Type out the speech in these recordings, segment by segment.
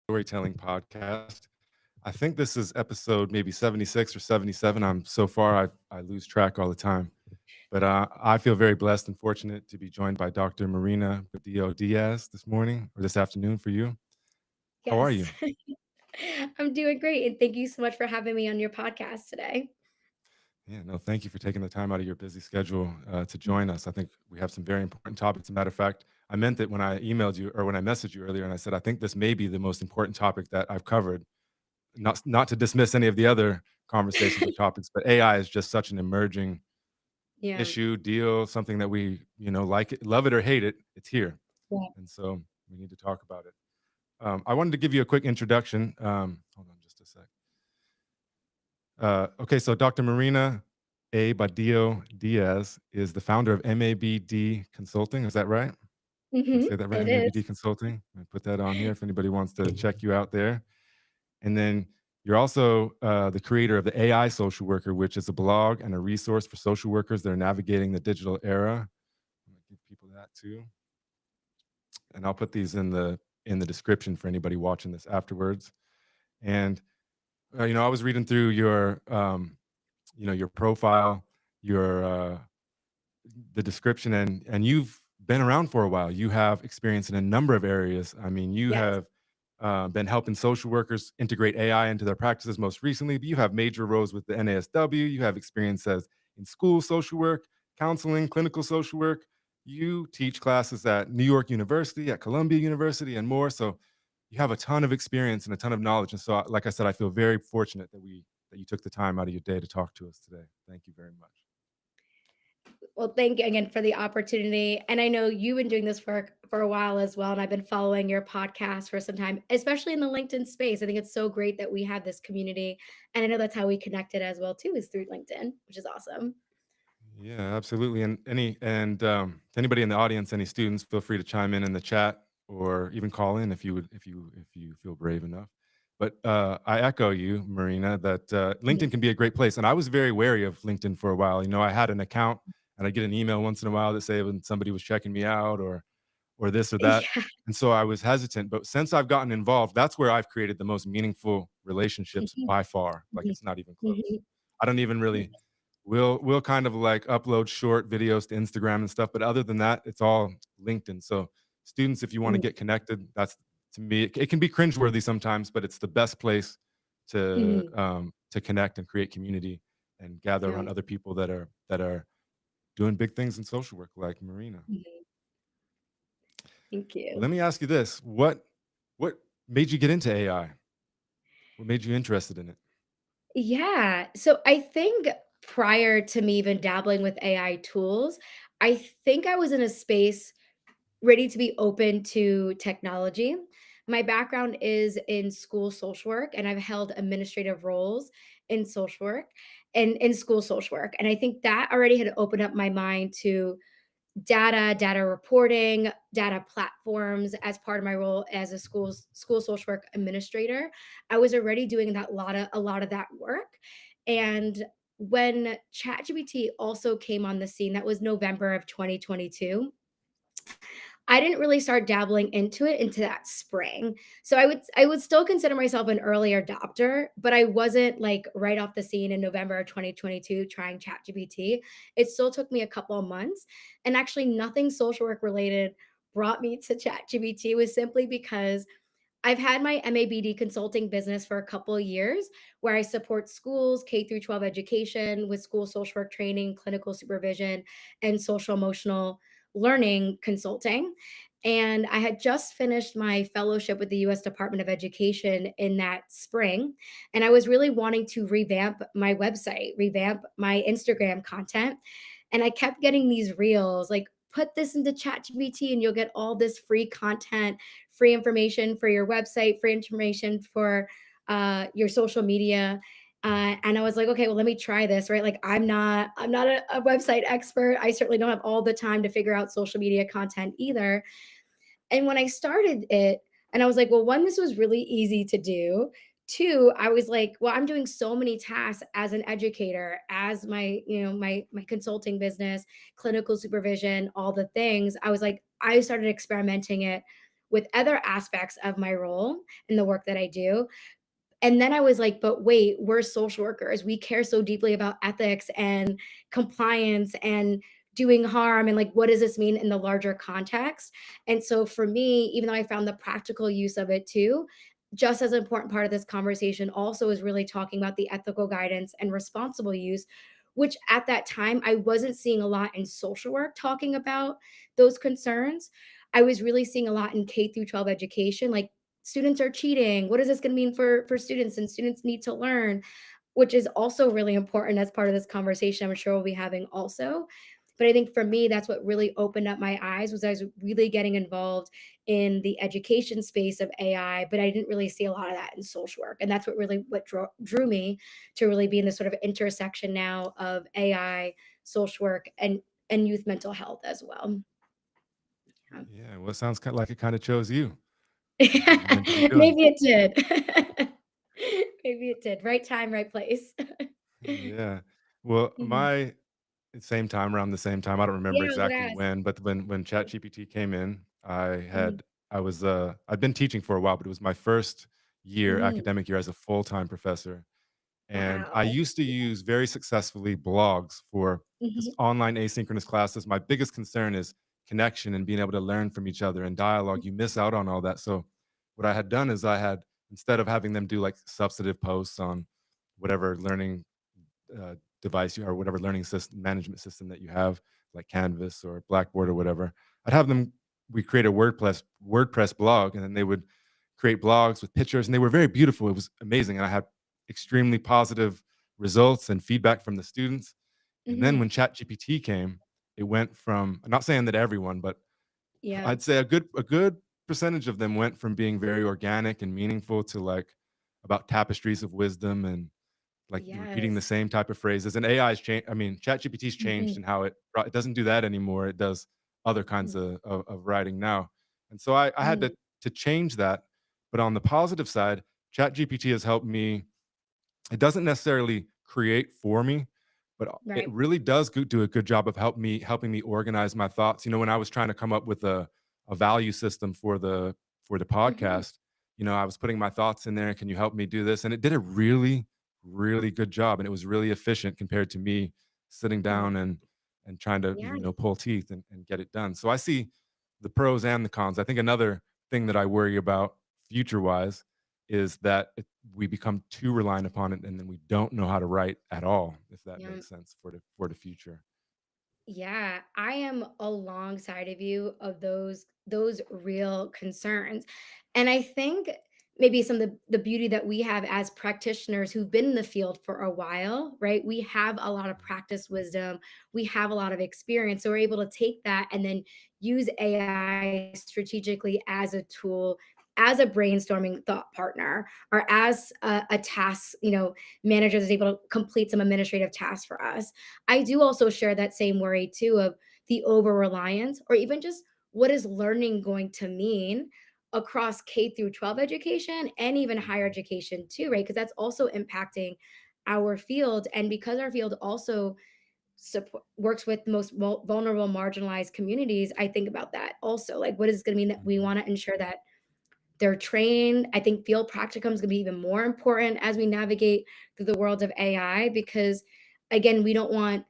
storytelling podcast. I think this is episode maybe 76 or 77. I lose track all the time. But I feel very blessed and fortunate to be joined by Dr. Marina Badillo-Diaz this morning or this afternoon for you. How are Yes. you? I'm doing great, and thank you so much for having me on your podcast today. Yeah, no, thank you for taking the time out of your busy schedule to join us. I think we have some very important topics. As a matter of fact, I meant it when I emailed you or when I messaged you earlier, and I said I think this may be the most important topic that I've covered. Not to dismiss any of the other conversations or topics, but AI is just such an emerging Yeah. issue, deal, something that we, like it, love it or hate it, it's here. Yeah. And so we need to talk about it. I wanted to give you a quick introduction. Hold on just a sec. Okay, so Dr. Marina A. Badillo Diaz is the founder of MABD Consulting. Is that right? Did I say that right? It MABD is. Consulting. I put that on here if anybody wants to check you out there. And then you're also the creator of the AI Social Worker, which is a blog and a resource for social workers that are navigating the digital era. I'm gonna give people that too, and I'll put these in the description for anybody watching this afterwards. And I was reading through your profile, your the description, and you've been around for a while. You have experience in a number of areas. I mean, you Yes. have been helping social workers integrate AI into their practices most recently, but you have major roles with the NASW. You have experience as in school social work, counseling, clinical social work. You teach classes at New York University, at Columbia University, and more. So you have a ton of experience and a ton of knowledge. And so, like I said, I feel very fortunate that you took the time out of your day to talk to us today. Thank you very much. Well, thank you again for the opportunity. And I know you've been doing this work for a while as well, and I've been following your podcast for some time, especially in the LinkedIn space. I think it's so great that we have this community, and I know that's how we connected as well too, is through LinkedIn, which is awesome. Yeah, absolutely. To anybody in the audience, any students, feel free to chime in the chat or even call in if you feel brave enough. But I echo you, Marina, that LinkedIn can be a great place. And I was very wary of LinkedIn for a while. I had an account and I get an email once in a while that say when somebody was checking me out or this or that. Yeah. And so I was hesitant. But since I've gotten involved, that's where I've created the most meaningful relationships by far. Like Mhm. it's not even close. Mhm. I don't even really we'll kind of like upload short videos to Instagram and stuff, but other than that, it's all LinkedIn. So students, if you want to Mhm. get connected, that's to me, it can be cringeworthy sometimes, but it's the best place Mhm. to connect and create community and gather Yeah. around other people that are doing big things in social work, like Marina. Mhm. Thank Well, you. let me ask you this: what made you get into AI? What made you interested in it? Yeah. So I think prior to me even dabbling with AI tools, I think I was in a space ready to be open to technology. My background is in school social work, and I've held administrative roles in social work and in school social work. And I think that already had opened up my mind to data reporting, data platforms as part of my role as a school social work administrator. I was already doing a lot of that work. And when ChatGPT also came on the scene, that was November of 2022. I didn't really start dabbling into it into that spring. So I would still consider myself an early adopter, but I wasn't like right off the scene in November of 2022 trying ChatGPT. It still took me a couple of months, and actually nothing social work related brought me to ChatGPT was simply because I've had my MABD consulting business for a couple of years where I support schools, K through 12 education with school social work training, clinical supervision, and social emotional learning consulting. And I had just finished my fellowship with the US Department of Education in that spring. And I was really wanting to revamp my website, revamp my Instagram content. And I kept getting these reels like, put this into ChatGPT and you'll get all this free content, free information for your website, free information for your social media. And I was like, okay, well, let me try this, right? Like, I'm not a website expert. I certainly don't have all the time to figure out social media content either. And when I started it, and I was like, well, one, this was really easy to do. Two, I was like, well, I'm doing so many tasks as an educator, as my consulting business, clinical supervision, all the things. I was like, I started experimenting it with other aspects of my role and the work that I do. And then I was like, but wait, we're social workers. We care so deeply about ethics and compliance and doing harm. And like, what does this mean in the larger context? And so for me, even though I found the practical use of it too, just as an important part of this conversation also is really talking about the ethical guidance and responsible use, which at that time I wasn't seeing a lot in social work talking about those concerns. I was really seeing a lot in K through 12 education, like students are cheating. What is this going to mean for students? And students need to learn, which is also really important as part of this conversation. I'm sure we'll be having also. But I think for me, that's what really opened up my eyes was I was really getting involved in the education space of AI, but I didn't really see a lot of that in social work. And that's what really what drew me to really be in this sort of intersection now of AI, social work, and youth mental health as well. Yeah, well, it sounds kind of like it kind of chose you. What you were meant to be doing. Maybe it did. Maybe it did. Right time, right place. Yeah. Well, Mhm. my same time, around the same time, I don't Yeah, remember I was gonna exactly ask. when, but when ChatGPT came in, Mhm. I'd been teaching for a while, but it was my first year, Mm. academic year as a full-time professor. And I Wow. used to use very successfully blogs for this Mhm. online asynchronous classes. My biggest concern is connection and being able to learn from each other and dialogue. You miss out on all that. So what I had done is I had, instead of having them do like substantive posts on whatever learning device you or whatever learning system management system that you have, like Canvas or Blackboard or whatever, I'd have them. We create a WordPress blog, and then they would create blogs with pictures, and they were very beautiful. It was amazing, and I had extremely positive results and feedback from the students. And then Mhm. when ChatGPT came, it went from, I'm not saying that everyone, but Yeah. I'd say a good percentage of them went from being very organic and meaningful to like about tapestries of wisdom and like you're repeating the Yes. same type of phrases. And AI's changed. I mean, ChatGPT's changed Mhm. in how it doesn't do that anymore. It does other kinds Mhm. of writing now. And so I had Mhm. to change that. But on the positive side, ChatGPT has helped me. It doesn't necessarily create for me, but it Right. really does do a good job of helping me organize my thoughts. You know, when I was trying to come up with a value system for the Mhm. podcast, you know, I was putting my thoughts in there. Can you help me do this? And it did a really, really good job, and it was really efficient compared to me sitting Mhm. down and trying to Yeah. pull teeth and get it done. So I see the pros and the cons. I think another thing that I worry about future wise is that we become too reliant upon it, and then we don't know how to write at all, if that Yeah. makes sense for the future. Yeah, I am alongside of you of those real concerns. And I think maybe some of the beauty that we have as practitioners who've been in the field for a while, right? We have a lot of practice wisdom, we have a lot of experience. So we're able to take that and then use AI strategically as a tool, as a brainstorming thought partner, or as a task, manager is able to complete some administrative tasks for us. I do also share that same worry too of the over reliance, or even just what is learning going to mean across K through 12 education and even higher Mhm, education too, right? Because that's also impacting our field. And because our field also works with the most vulnerable, marginalized communities, I think about that also. Like, what is going to mean that we mhm, want to ensure that they're trained. I think field practicum is going to be even more important as we navigate through the world of AI because, again, we don't want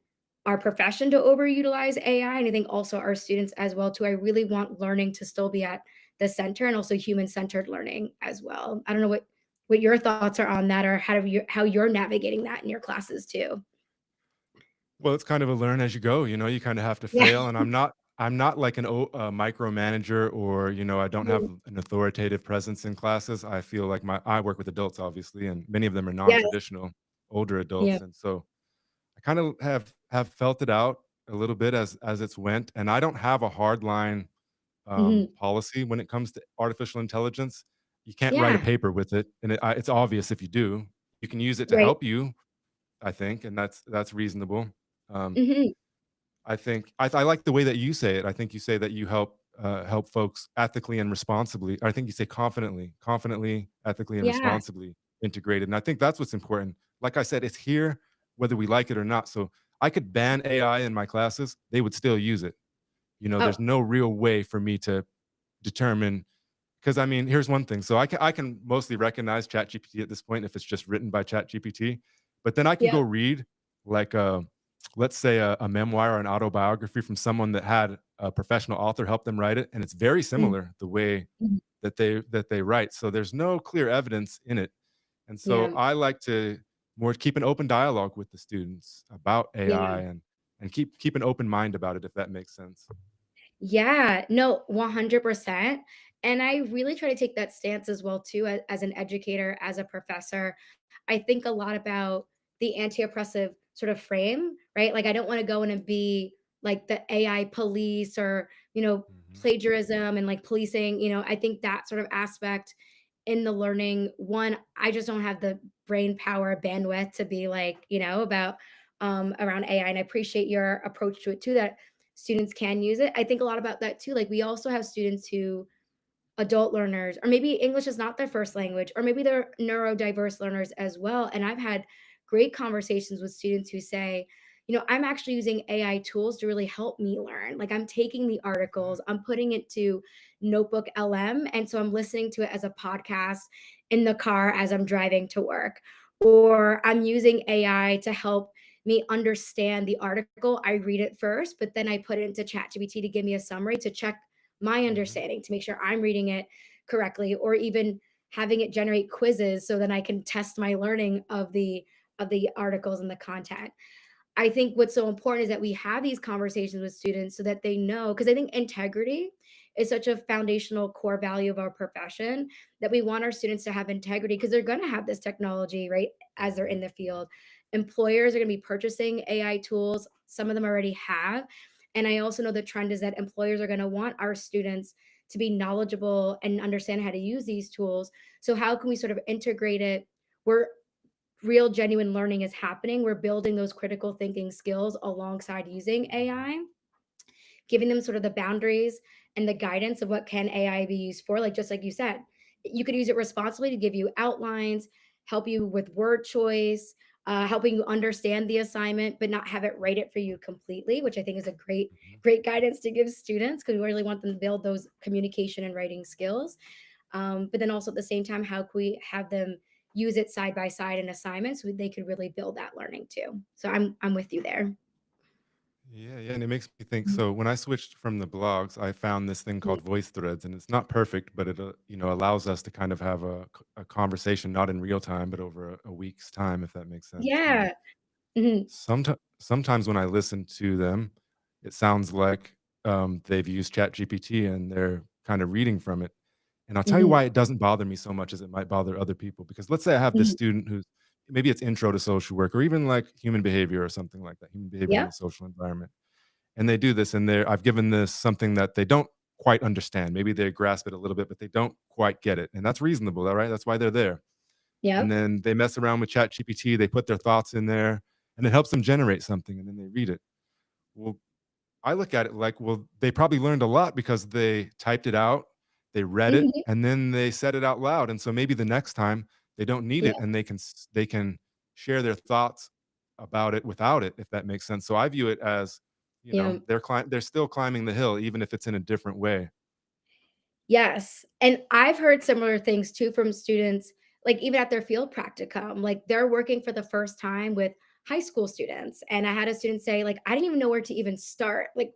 our profession to overutilize AI, and I think also our students as well too. I really want learning to still be at the center and also human-centered learning as well. I don't know what your thoughts are on that, or how you're navigating that in your classes too. well, it's kind of a learn as you go, you kinda have to Yeah. fail, and I'm not like a micromanager or, I don't have Mhm. an authoritative presence in classes. I feel like I work with adults, obviously, and many of them are Yes. non-traditional, older Yeah. adults, and so I kind of have felt it out a little bit as it's went, and I don't have a hard line Mhm. policy when it comes to artificial intelligence. You can't write a Yeah. paper with it, and it's obvious if you do. You can use it to Right. help you, I think, and that's reasonable. Um, Mhm. I like the way that you say it. I think you say that you help folks ethically and responsibly. Or I think you say confidently, ethically, and Yeah. responsibly integrated. And I think that's what's important. Like I said, it's here whether we like it or not. So I could ban AI in my classes; they would still use it. Oh, There's no real way for me to determine. because I mean, here's one thing. So I can mostly recognize ChatGPT at this point if it's just written by ChatGPT, but then I can go Yep. read like let's say a memoir or an autobiography from someone that had a professional author help them write it, and it's very Mm, similar the way mhm. that they write. So there's no clear evidence in it, and so Yeah. I like to more keep an open dialogue with the students about AI Yeah. and keep an open mind about it if that makes sense. Yeah, no, 100%, and I really try to take that stance as well too, as an educator, as a professor. I think a lot about the anti-oppressive sort of frame, right? Like, I don't wanna go in and be like the AI police or, Mhm, plagiarism and, like, policing, I think that sort of aspect in the learning, one, I just don't have the brain power bandwidth to be like, about, around AI, and I appreciate your approach to it too, that students can use it. I think a lot about that too. Like we also have students who adult learners, or maybe English is not their first language, or maybe they're neurodiverse learners as well. And I've had great conversations with students who say, I'm actually using AI tools to really help me learn. Like I'm taking the articles, I'm putting it to Notebook LM. And so I'm listening to it as a podcast in the car as I'm driving to work, or I'm using AI to help me understand the article. I read it first, but then I put it into ChatGPT to give me a summary to check my mhm, understanding to make sure I'm reading it correctly, or even having it generate quizzes so then I can test my learning of the articles and the content. I think what's so important is that we have these conversations with students so that they know, because I think integrity is such a foundational core value of our profession, that we want our students to have integrity because they're going to have this technology, right, as they're in mhm, the field. Employers are going to be purchasing AI tools. Some of them already have. And I also know the trend is that employers are going to want our students to be knowledgeable and understand how to use these tools. So, how can we sort of integrate it? We're real genuine learning is happening, we're building those critical thinking skills alongside using mhm, AI, giving them sort of the boundaries and the guidance of what can AI be used for. Like just like you said, you could use it responsibly to give you outlines, help you with word choice, helping you understand the assignment, but not have it write it for you completely, which I think is a great, mhm. great guidance to give students because we really want them to build those communication and writing skills. But then also at the same time, how can we have them use it side by side in assignments so they could really build that learning too. So I'm with you there. Yeah, yeah, and it makes me think. Mhm. So when I switched from the blogs, I found this thing called voice threads, and it's not perfect, but it allows us to kind of have a conversation not in real time, but over a week's time, if that makes sense. And Yeah. Mhm. sometimes when I listen to them, it sounds like they've used ChatGPT and they're kind of reading from it. And I'll tell you Mhm. why it doesn't bother me so much as it might bother other people. Because let's say I have this Mhm. student who's maybe it's intro to social work or even like human behavior or something like that, human behavior in Yep. the social environment, and they do this and I've given this something that they don't quite understand. Maybe they grasp it a little bit, but they don't quite get it. And that's reasonable, all right? That's why they're there. And Yep. then they mess around with ChatGPT, they put their thoughts in there, and it helps them generate something, and then they read it. Well, I look at it like, well, they probably learned a lot because they typed it out, they read it, Mhm. and then they said it out loud. And so maybe the next time they don't need Yeah. it and they can share their thoughts about it without it, if that makes sense. So I view it as, Yeah. they're still climbing the hill, even if it's in a different way. Yes, and I've heard similar things too from students, like even at their field practicum, like they're working for the first time with high school students. And I had a student say, like, I didn't even know where to even start, like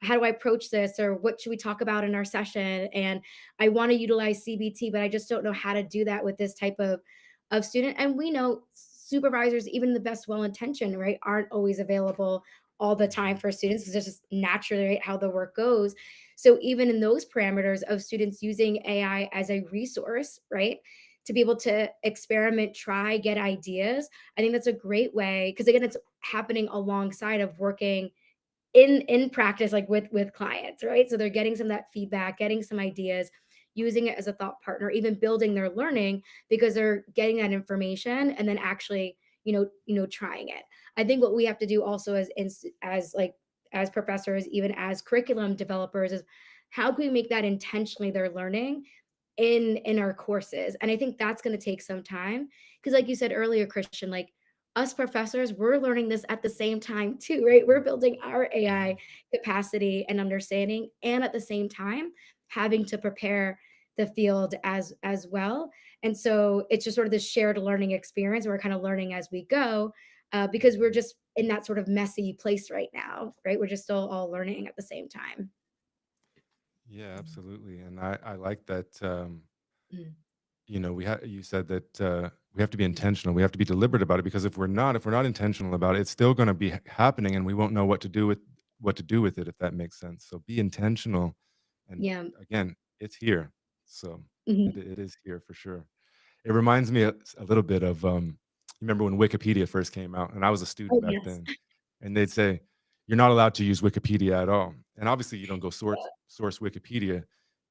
how do I approach this, or what should we talk about in our session? And I want to utilize CBT, but I just don't know how to do that with this type of student. And we know supervisors, even the best well-intentioned, right, aren't always available all the time Mhm, for students. It's just naturally, right, how the work goes. So even in those parameters of students using AI as a resource, right? To be able to experiment, try, get ideas. I think that's a great way because again, it's happening alongside of working in practice, like with clients, right? So they're getting some of that feedback, getting some ideas, using it as a thought partner, even building their learning because they're getting that information and then actually, trying it. I think what we have to do also as like as professors, even as curriculum developers, is how can we make that intentionally their learning in our courses? And I think that's going to take some time because like you said earlier, Christian, like us professors, we're learning this at the same time too, right? We're building our AI mhm, capacity and understanding, and at the same time, having to prepare the field as well. And so it's just sort of this shared learning experience. We're kind of learning as we go, because we're Mhm. just in that sort of messy place right now, right? We're just still all learning at the same time. Yeah, absolutely, and I like that, Mm. you said that, we have to be intentional, we have to be deliberate about it, because if we're not intentional about it, it's still gonna be happening, and we won't know what to do with it, if that makes sense. So be intentional, and Yeah. again, it's here. So it Mhm. it is here for sure. It reminds me a little bit of, you remember when Wikipedia first came out, and I was a student Oh, back yes. then, and they'd say, "You're not allowed to use Wikipedia at all." And obviously, you don't go source Wikipedia,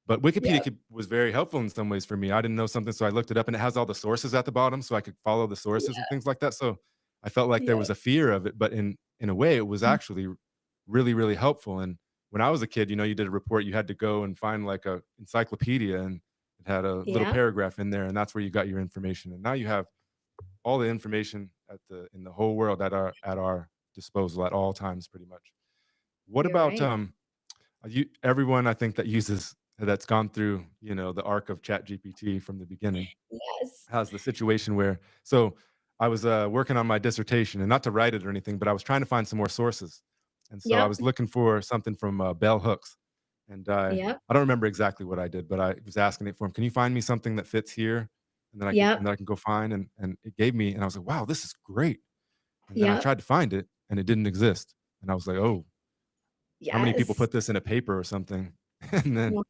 but Wikipedia Yeah. was very helpful in some ways for me. I didn't know something, so I looked it up, and it has all the sources at the bottom, so I could follow the sources and Yeah. things like that. So I felt like there Yeah. was a fear of it, but in a way, it was Mm. actually really, really helpful. And when I was a kid, you did a report, you had to go and find like a encyclopedia, and it had a little Yeah. paragraph in there, and that's where you got your information. And now you have all the information in the whole world at our disposal at all times, pretty much. What You're about right. everyone I think that's gone through the arc of Chat GPT from the beginning Yes. has the situation where, so I was working on my dissertation, and not to write it or anything, but I was trying to find some more sources, and so I Yep. was looking for something from Bell Hooks, and Yep. I don't remember exactly what I did, but I was asking it for him, "Can you find me something that fits here?" And Yep. then I can go find, and it gave me, and I was like, "Wow, this is great." And then I Yep. tried to find it, and it didn't exist, and I was like, "Oh, how many people Yes. put this in a paper or something?" And then Yep.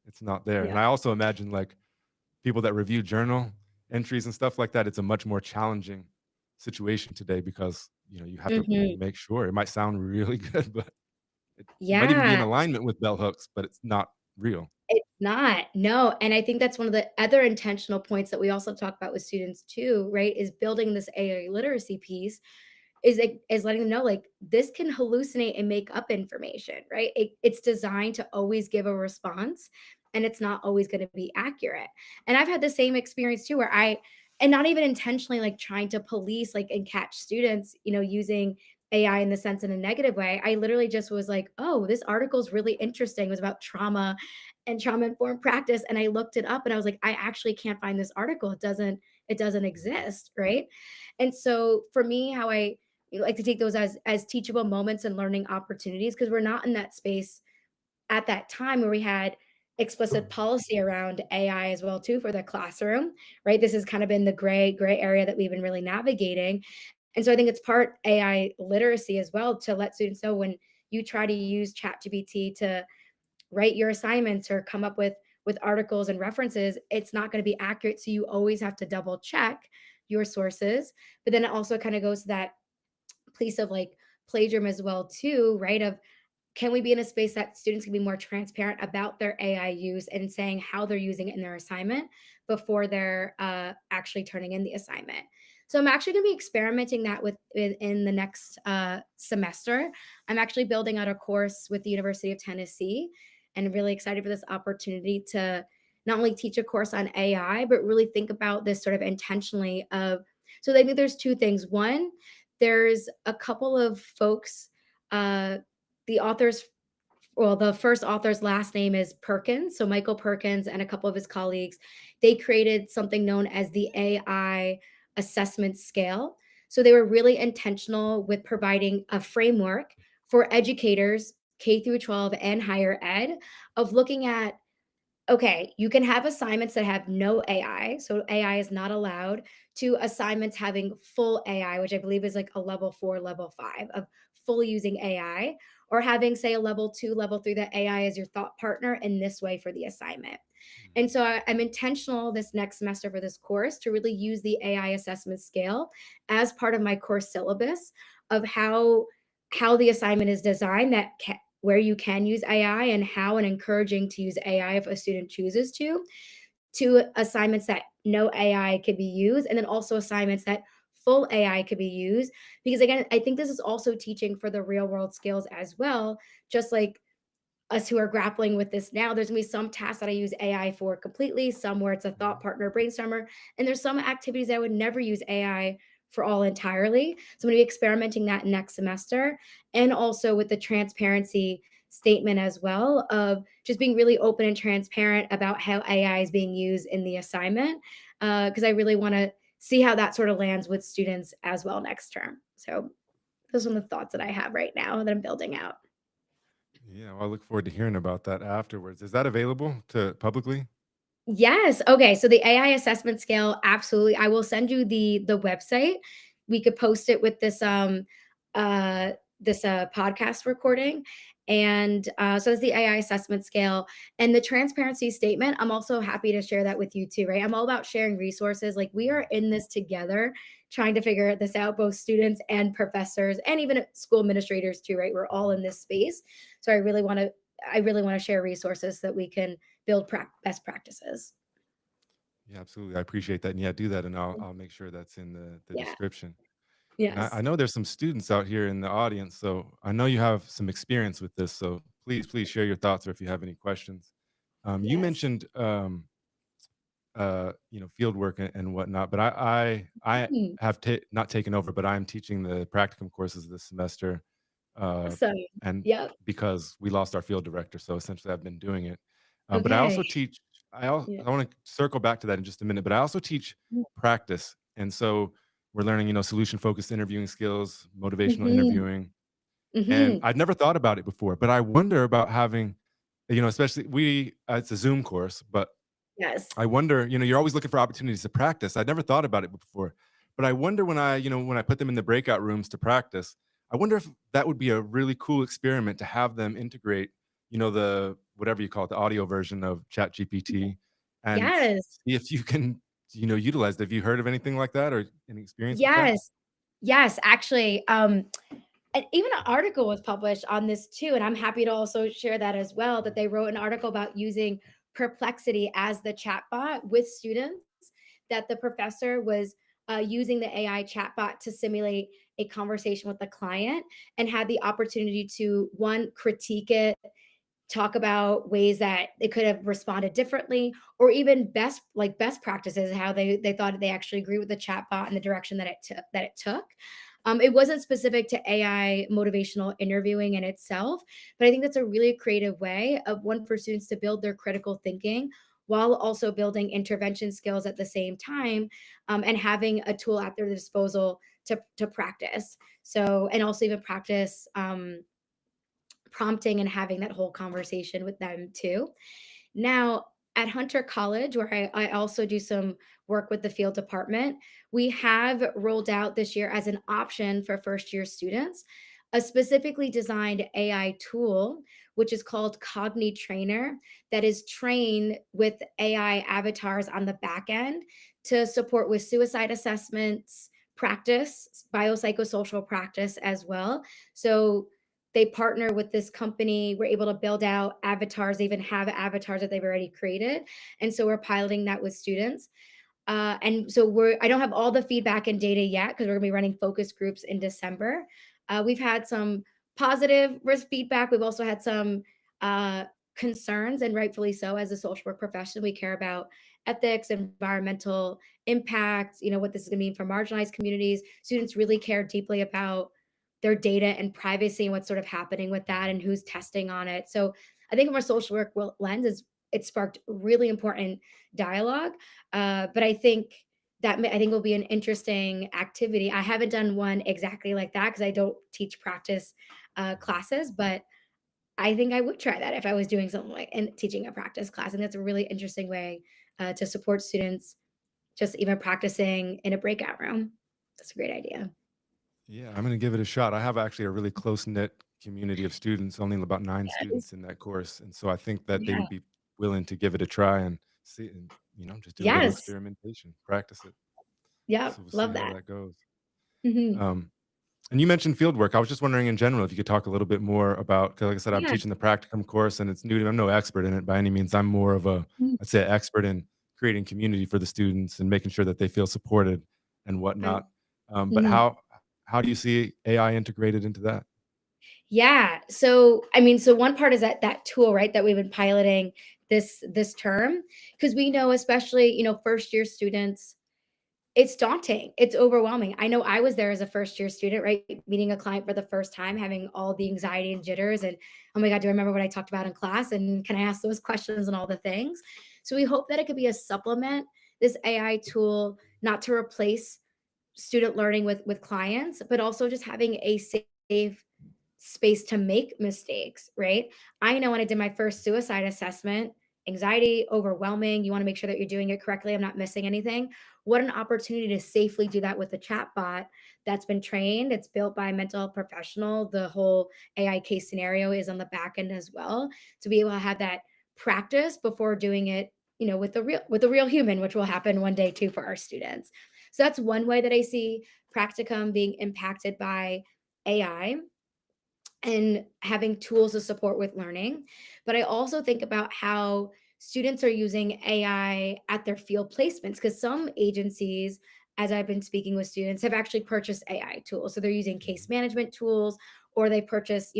it's not there. And Yep. I also imagine, like, people that review journal entries and stuff like that, it's a much more challenging situation today, because, you have to really Mhm. make sure. It might sound really good, but it might even be in Yeah. alignment with bell hooks, but it's not real. It's not, no, and I think that's one of the other intentional points that we also talk about with students too, right, is building this AI literacy piece is letting them know, like, this can hallucinate and make up information, right? It's designed to always give a response, and it's not always gonna be accurate, and I've had the same experience too where and not even intentionally, like, trying to police, like, and catch students, using AI in the sense in a negative way. I literally just was like, "Oh, this article is really interesting." It was about trauma and trauma-informed practice, and I looked it up, and I was like, "I actually can't find this article. It doesn't exist," right? And so for me, how I like to take those as teachable moments and learning opportunities because we're not in that space at that time where we had explicit policy around AI as well too for the classroom, right? This has kind of been the gray area that we've been really navigating. And so I think it's part AI literacy as well to let students know when you try to use ChatGPT to write your assignments or come up with articles and references, it's not going to be accurate. So you always have to double check your sources. But then it also kind of goes to that place of like plagiarism as well too, right? Of can we be in a space that students can be more transparent about their AI use and saying how they're using it in their assignment before they're actually turning in the assignment? So I'm actually going to be experimenting that in the next semester. I'm actually building out a course with the University of Tennessee, and really excited for this opportunity to not only teach a course on AI, but really think about this sort of intentionally. Of so I think there's two things. One, there's a couple of folks. The authors well, the first author's last name is Perkins. So Michael Perkins and a couple of his colleagues, they created something known as the AI assessment scale. So they were really intentional with providing a framework for educators, K through 12 and higher ed, of looking at okay, you can have assignments that have no AI, so AI is not allowed, to assignments having full AI, which I believe is like a level 4, level 5 of fully using AI, or having, say, a level 2, level 3 that AI is your thought partner in this way for the assignment. And so I'm intentional this next semester for this course to really use the AI assessment scale as part of my course syllabus of how the assignment is designed where you can use AI and how and encouraging to use AI if a student chooses to assignments that no AI could be used, and then also assignments that full AI could be used. Because again, I think this is also teaching for the real world skills as well, just like us who are grappling with this now. There's gonna be some tasks that I use AI for completely, some where it's a thought partner brainstormer, and there's some activities I would never use AI for all entirely. So I'm gonna be experimenting that next semester, and also with the transparency statement as well of just being really open and transparent about how AI is being used in the assignment, because I really want to see how that sort of lands with students as well next term. So those are the thoughts that I have right now that I'm building out. Yeah, well, I look forward to hearing about that afterwards. Is that available to publicly? Yes. Okay. So the AI assessment scale, absolutely. I will send you the website. We could post it with uh this podcast recording. And so it's the AI assessment scale and the transparency statement. I'm also happy to share that with you too, right? I'm all about sharing resources. Like we are in this together, trying to figure this out, both students and professors, and even school administrators too, right? We're all in this space. So I really want to share resources so that we can build best practices. Yeah, absolutely. I appreciate that. And yeah, do that, and I'll make sure that's in the Yeah. description. And I Yes. know there's some students out here in the audience, so I know you have some experience with this. So please share your thoughts, or if you have any questions. You Yes. mentioned field work and whatnot, but I Mm, have not taken over, but I'm teaching the practicum courses this semester, uh, awesome. and Yep. because we lost our field director, so essentially I've been doing it. But I Okay. also teach. Yeah. I want to circle back to that in just a minute, but I also teach Mm. practice, and so we're learning, solution focused interviewing skills, motivational Mhm. interviewing, and Mhm. I'd never thought about it before. But I wonder about having, especially it's a Zoom course, but Yes. I wonder, you're always looking for opportunities to practice. I'd never thought about it before, but I wonder when I put them in the breakout rooms to practice, I wonder if that would be a really cool experiment to have them integrate, the whatever you call it, the audio version of Chat GPT, and Yes. see if you can, utilize it. Have you heard of anything like that or any experience with that? Yes. Yes, actually, and even an article was published on this too, and I'm happy to also share that as well, that they wrote an article about using Perplexity as the chatbot with students, that the professor was, using the AI chatbot to simulate a conversation with the client and had the opportunity to, 1, critique it, talk about ways that they could have responded differently, or even best practices, how they thought they actually agree with the chatbot and the direction that it took. It wasn't specific to AI motivational interviewing in itself, but I think that's a really creative way of, one, for students to build their critical thinking while also building intervention skills at the same time, and having a tool at their disposal to practice. So, and also even practice prompting and having that whole conversation with them too. Now, at Hunter College, where I also do some work with the field department, we have rolled out this year as an option for first year students a specifically designed AI tool, which is called Cogni Trainer, that is trained with AI avatars on the back end to support with suicide assessments, practice, biopsychosocial practice as well. So they partner with this company. We're able to build out avatars. They even have avatars that they've already created. And so we're piloting that with students. And so I don't have all the feedback and data yet because we're going to be running focus groups in December. We've had some positive risk feedback. We've also had some uh, concerns, and rightfully so. As a social work profession, we care about ethics, environmental impact, what this is going to mean for marginalized communities. Students really care deeply about their data and privacy and what's sort of happening with that and who's testing on it. So I think from a social work lens, it sparked really important dialogue. But I think will be an interesting activity. I haven't done one exactly like that because I don't teach practice classes, but I think I would try that if I was doing something like and teaching a practice class. And that's a really interesting way to support students, just even practicing in a breakout room. That's a great idea. Yeah, I'm gonna give it a shot. I have actually a really close knit community of students, only about 9 Yes. students in that course, and so I think that they Yeah. would be willing to give it a try and see, and, just do a little Yes. experimentation, practice it. Yep. So we'll see Love how that. that goes. Mhm. Um, and you mentioned field work. I was just wondering in general if you could talk a little bit more about, 'cause like I said, I'm Yeah. teaching the practicum course and it's new to me. I'm no expert in it by any means. I'm more of a, Mm. I'd say, expert in creating community for the students and making sure that they feel supported and Right. whatnot. But Mhm. how do you see AI integrated into that? Yeah. So, I mean, so one part is that tool, right, that we've been piloting this term, because we know, especially, first year students, It's daunting, it's overwhelming. I know I was there as a first-year student, right, meeting a client for the first time, having all the anxiety and jitters and, "Oh my god, do I remember what I talked about in class, and can I ask those questions?" and all the things. So we hope that it could be a supplement, this AI tool, not to replace student learning with clients, but also just having a safe space to make mistakes, right? I know when I did my first suicide assessment, anxiety, overwhelming, you want to make sure that you're doing it correctly, I'm not missing anything. What an opportunity to safely do that with a chat bot that's been trained. It's built by a mental health professional. The whole AI case scenario is on the back end as well to be able to have that practice before doing it, with the real human, which will happen one day too for our students. So that's one way that I see practicum being impacted by AI and having tools to support with learning. But I also think about how students are using AI at their field placements because some agencies, as I've been speaking with students, have actually purchased AI tools. So they're using case management tools, or they purchase,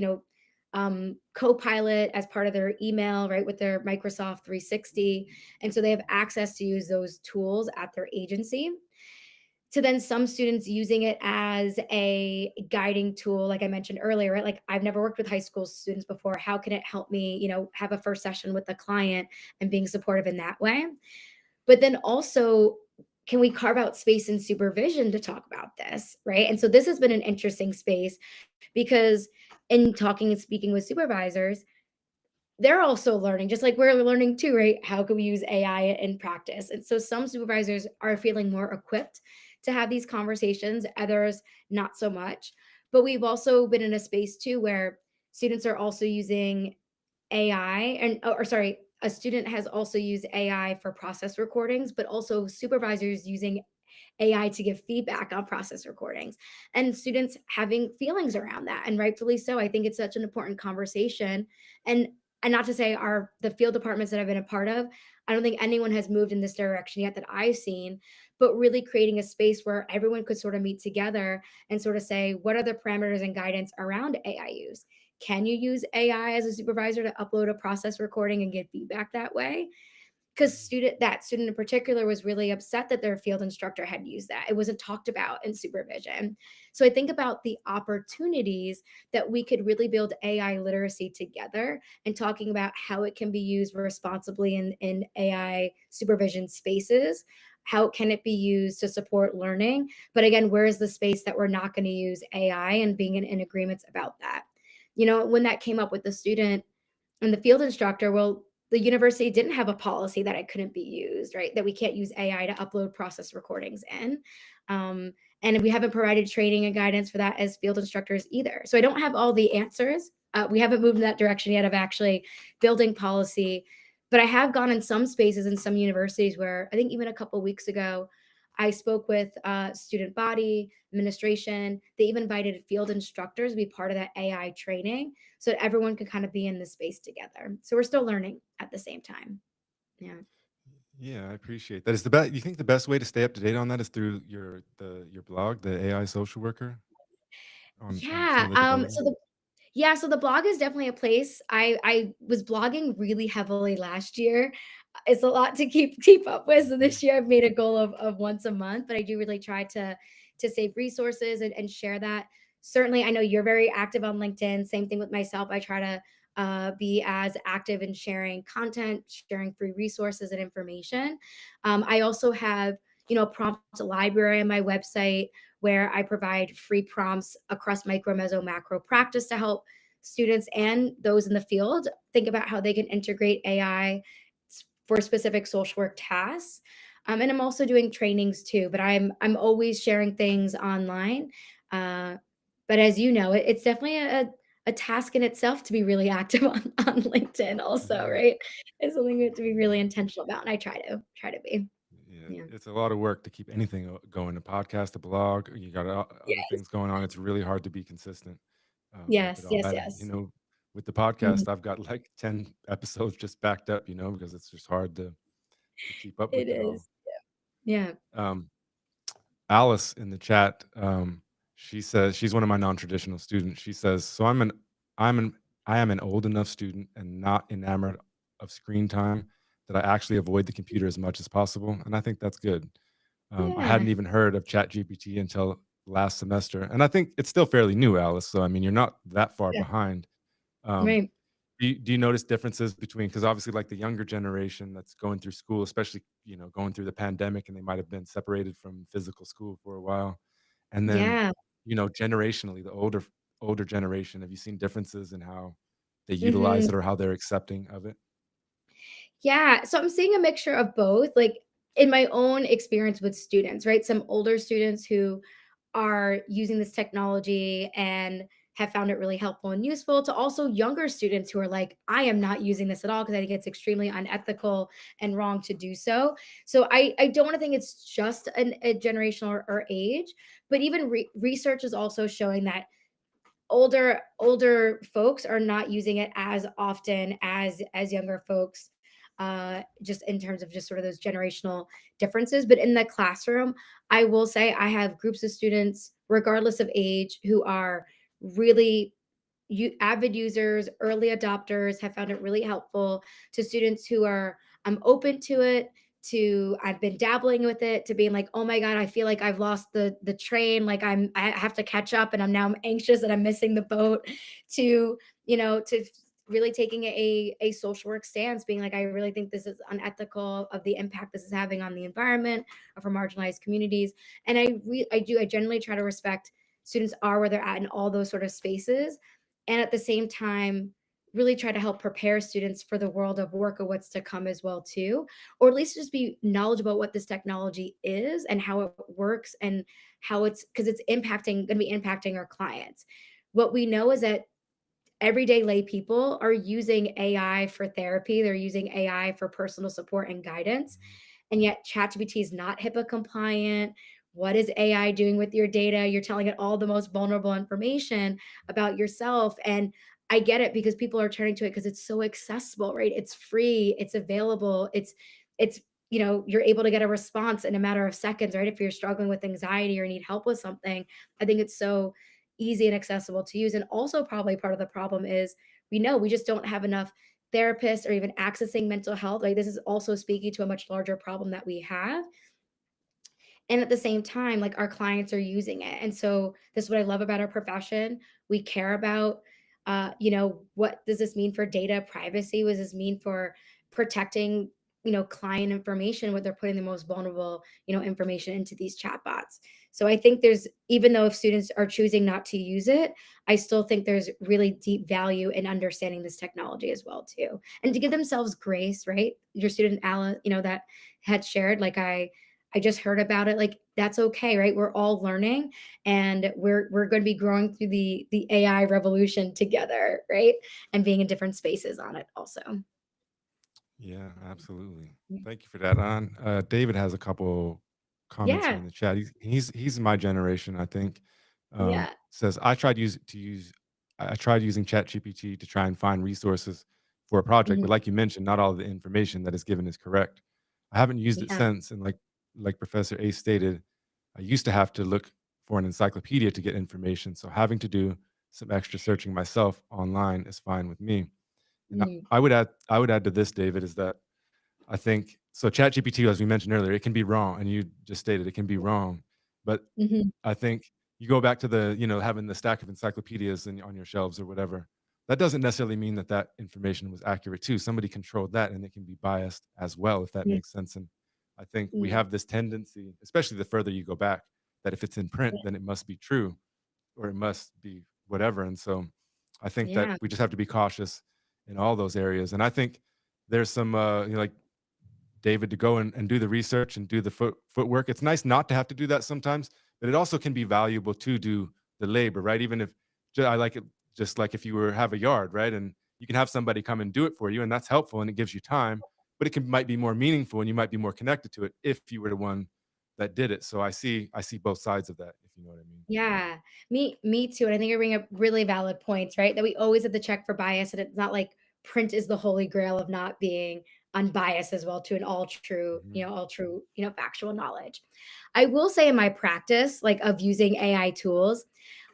Copilot as part of their email, right, with their Microsoft 360. And so they have access to use those tools at their agency, to then some students using it as a guiding tool, like I mentioned earlier, right? Like, I've never worked with high school students before. How can it help me, have a first session with the client and being supportive in that way? But then also, can we carve out space in supervision to talk about this, right? And so this has been an interesting space because in talking and speaking with supervisors, they're also learning, just like we're learning too, right? How can we use AI in practice? And so some supervisors are feeling more equipped to have these conversations, others not so much. But we've also been in a space too where students are also using AI, or sorry, a student has also used AI for process recordings, but also supervisors using AI to give feedback on process recordings and students having feelings around that, and rightfully so. I think it's such an important conversation. And not to say our the field departments that I've been a part of, I don't think anyone has moved in this direction yet that I've seen, but really creating a space where everyone could sort of meet together and sort of say, what are the parameters and guidance around AI use? Can you use AI as a supervisor to upload a process recording and get feedback that way? Because that student in particular was really upset that their field instructor had used that. It wasn't talked about in supervision. So I think about the opportunities that we could really build AI literacy together and talking about how it can be used responsibly in AI supervision spaces. How can it be used to support learning? But again, where is the space that we're not going to use AI, and being in agreements about that? When that came up with the student and the field instructor, well, the university didn't have a policy that it couldn't be used, right? That we can't use AI to upload process recordings in. Um, and we haven't provided training and guidance for that as field instructors either. So I don't have all the answers. We haven't moved in that direction yet of actually building policy, but I have gone in some spaces in some universities where I think even a couple weeks ago, I spoke with student body, administration. They even invited field instructors to be part of that AI training so that everyone could kind of be in the space together. So we're still learning at the same time. Yeah. Yeah, I appreciate that. Is the best? You think the best way to stay up to date on that is through your blog, the AI social worker, on some Yeah. of the development? So the blog is definitely a place. I was blogging really heavily last year. It's a lot to keep up with. So this year I've made a goal of once a month, but I do really try to save resources and share that. Certainly, I know you're very active on LinkedIn. Same thing with myself. I try to be as active in sharing content, sharing free resources and information. I also have, a prompt library on my website where I provide free prompts across micro, meso, macro practice to help students and those in the field think about how they can integrate AI for specific social work tasks. And I'm also doing trainings too, but I'm always sharing things online. Uh, but as you know, it's definitely a task in itself to be really active on LinkedIn also, Mhm. right? It's something we have to be really Yeah. intentional about. And I try to be. Yeah, Yeah. it's a lot of work to keep anything going, a podcast, a blog, you got other Yes. things going on. It's really hard to be consistent with it Yes. all. Yes. That, Yes. with the Mhm. podcast, I've got like 10 episodes just backed up, because it's just hard to keep up It with it all. is. Yeah. Um, Alice in the chat, she says she's one of my non-traditional students. She says, "So I'm an I am an old enough student and not enamored of screen time that I actually avoid the computer as much as possible, and I think that's good." I Yeah. hadn't even heard of ChatGPT until last semester, and I think it's still fairly new, Alice. So I mean, you're not that far Yeah. behind. Um, Right. do you notice differences between, because obviously like the younger generation that's going through school, especially going through the pandemic, and they might have been separated from physical school for a while, and then Yeah. generationally the older generation, have you seen differences in how they utilize Mhm. it or how they're accepting of it? Yeah, so I'm seeing a mixture of both, like, in my own experience with students, right? Some older students who are using this technology and have found it really helpful and useful, to also younger students who are like, "I am not using this at all because I think it's extremely unethical and wrong to do so." So I don't wanna think it's just a generational or age, but even research is also showing that older folks are not using it as often as younger folks, just in terms of just sort of those generational differences. But in the classroom, I will say I have groups of students regardless of age who are really avid users, early adopters, have found it really helpful, to students who are open to it, to I've been dabbling with it, to being like, oh my God, I feel like I've lost the train, like I have to catch up and I'm anxious that I'm missing the boat, to to really taking a social work stance, being like, I really think this is unethical of the impact this is having on the environment, or for marginalized communities. And I generally try to respect students are where they're at in all those sort of spaces, and at the same time really try to help prepare students for the world of work or what's to come as well too, or at least just be knowledgeable about what this technology is and how it works, and how it's because it's impacting going to be impacting our clients. What we know is that everyday lay people are using AI for therapy, they're using AI for personal support and guidance, Mhm. and yet ChatGPT is not HIPAA compliant. What is AI doing with your data? You're telling it all the most vulnerable information about yourself. And I get it because people are turning to it because it's so accessible, right? It's free, it's available, it's you're able to get a response in a matter of seconds, right? If you're struggling with anxiety or need help with something, I think it's so easy and accessible to use. And also, probably part of the problem is we know we just don't have enough therapists or even accessing mental health. Like, this is also speaking to a much larger problem that we have, and at the same time, like, our clients are using it. And so this is what I love about our profession. We care about, what does this mean for data privacy? What does this mean for protecting, client information when they're putting the most vulnerable, information into these chatbots? So I think there's, even though if students are choosing not to use it, I still think there's really deep value in understanding this technology as well too. And to give themselves grace, right? Your student Ala, that had shared, like, I just heard about it, like, that's okay, right? We're all learning, and we're going to be growing through the AI revolution together, right? And being in different spaces on it also. Yeah, absolutely. Thank you for that. On David has a couple comments here Yeah. in the chat. He's my generation, I think. Yeah. Says I tried using ChatGPT to try and find resources for a project, but Mhm. like you mentioned, not all of the information that is given is correct. I haven't used it Yeah. since, and like Professor A stated, I used to have to look for an encyclopedia to get information. So having to do some extra searching myself online is fine with me. And Mhm. I would add to this, David, is that I think so ChatGPT, as we mentioned earlier, it can be wrong, and you just stated it can be wrong. But Mhm. I think you go back to having the stack of encyclopedias on your shelves or whatever. That doesn't necessarily mean that that information was accurate too. Somebody controlled that, and it can be biased as well, if that Mhm. makes sense. And I think we Mhm. have this tendency, especially the further you go back, that if it's in print, then it must be true or it must be whatever. And so I think that Yeah. we just have to be cautious in all those areas. And I think there's some, like David, to go and do the research and do the footwork. It's nice not to have to do that sometimes, but it also can be valuable to do the labor, right? Even if I like it, just like if you were have a yard, right? And you can have somebody come and do it for you, and that's helpful and it gives you time, but it might be more meaningful and you might be more connected to it if you were the one that did it. So I see both sides of that, if you know what I mean. Yeah, me too. And I think you bring up really valid points, right? That we always have to check for bias, and it's not like print is the holy grail of not being unbiased as well, to an all true, Mhm. all true, factual knowledge. I will say in my practice, like, of using AI tools,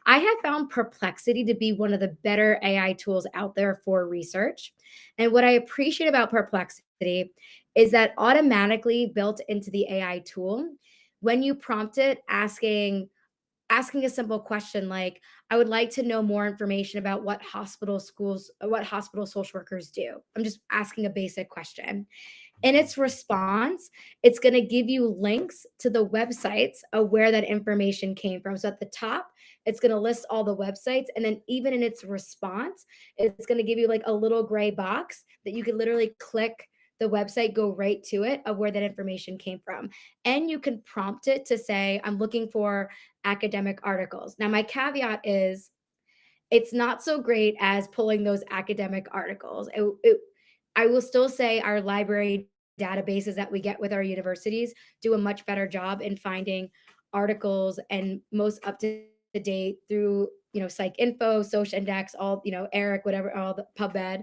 I have found Perplexity to be one of the better AI tools out there for research. And what I appreciate about Perplexity is that automatically built into the AI tool, when you prompt it asking a simple question like, "I would like to know more information about what hospital social workers do." I'm just asking a basic question. In Mhm. its response, it's gonna give you links to the websites of where that information came from. So at the top, it's gonna list all the websites, and then even in its response, it's gonna give you like a little gray box that you can literally click the website, go right to it of where that information came from. And you can prompt it to say, I'm looking for academic articles. Now, my caveat is it's not so great as pulling those academic articles. I will still say our library databases that we get with our universities do a much better job in finding articles and most up to date through psych info, social index, all eric whatever, all the pubmed.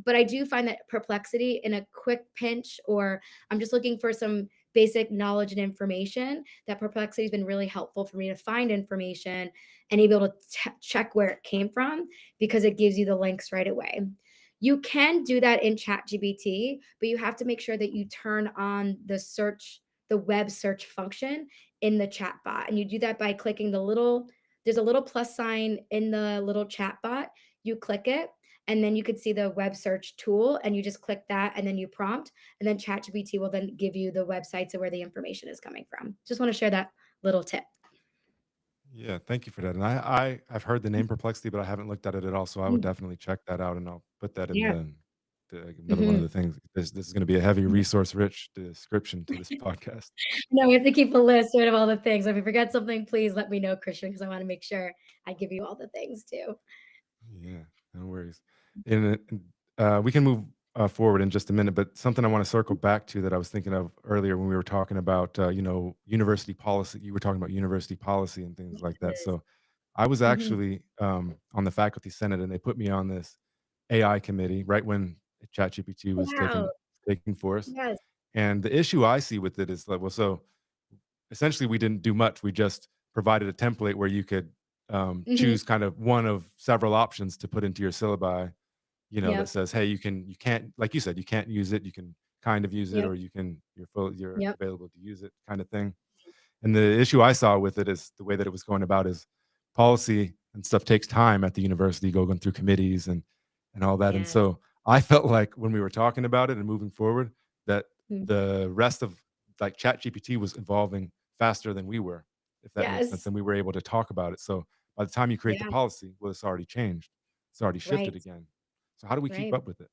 But I do find that perplexity in a quick pinch, or I'm just looking for some basic knowledge and information, that perplexity has been really helpful for me to find information and be able to check where it came from because it gives you the links right away. You can do that in ChatGPT, but you have to make sure that you turn on the web search function in the chat bot. And you do that by clicking there's a little plus sign in the little chat bot. You click it, and then you could see the web search tool, and you just click that, and then you prompt, and then ChatGPT will then give you the websites of where the information is coming from. Just want to share that little tip. Yeah, thank you for that. And I've heard the name Perplexity, but I haven't looked at it at all. So I would Mm, definitely check that out, and I'll put that in yeah. the another one of Mhm. the things. This is going to be a heavy resource rich description to this podcast. No, we have to keep a list, right, of all the things. If we forget something, please let me know, Christian, because I wanna make sure I give you all the things too. Yeah, no worries. We can move forward in just a minute, but something I want to circle back to that I was thinking of earlier when we were talking about, university policy. You were talking about university policy and things like that. Yes. So I was Mhm. actually on the faculty senate, and they put me on this AI committee right when ChatGPT Oh, was wow. taking force. Yes. And the issue I see with it is like, well, so essentially we didn't do much. We just provided a template where you could Mhm. choose kind of one of several options to put into your syllabi, that Yep. says, hey, you can't, like you said, you can't use it. You can kind of use it, Yep. or you're Yep. available to use it, kind of thing. And the issue I saw with it is the way that it was going about is policy and stuff takes time at the university, going through committees and all that. And Yes. so I felt like when we were talking about it and moving forward, that Mm. the rest of like Chat GPT was evolving faster than we were, if that makes sense. Yes. And we were able to talk about it. So by the time you create the Yeah. policy, well, it's already changed. It's already shifted Right. again. So how do we keep Right. up with it?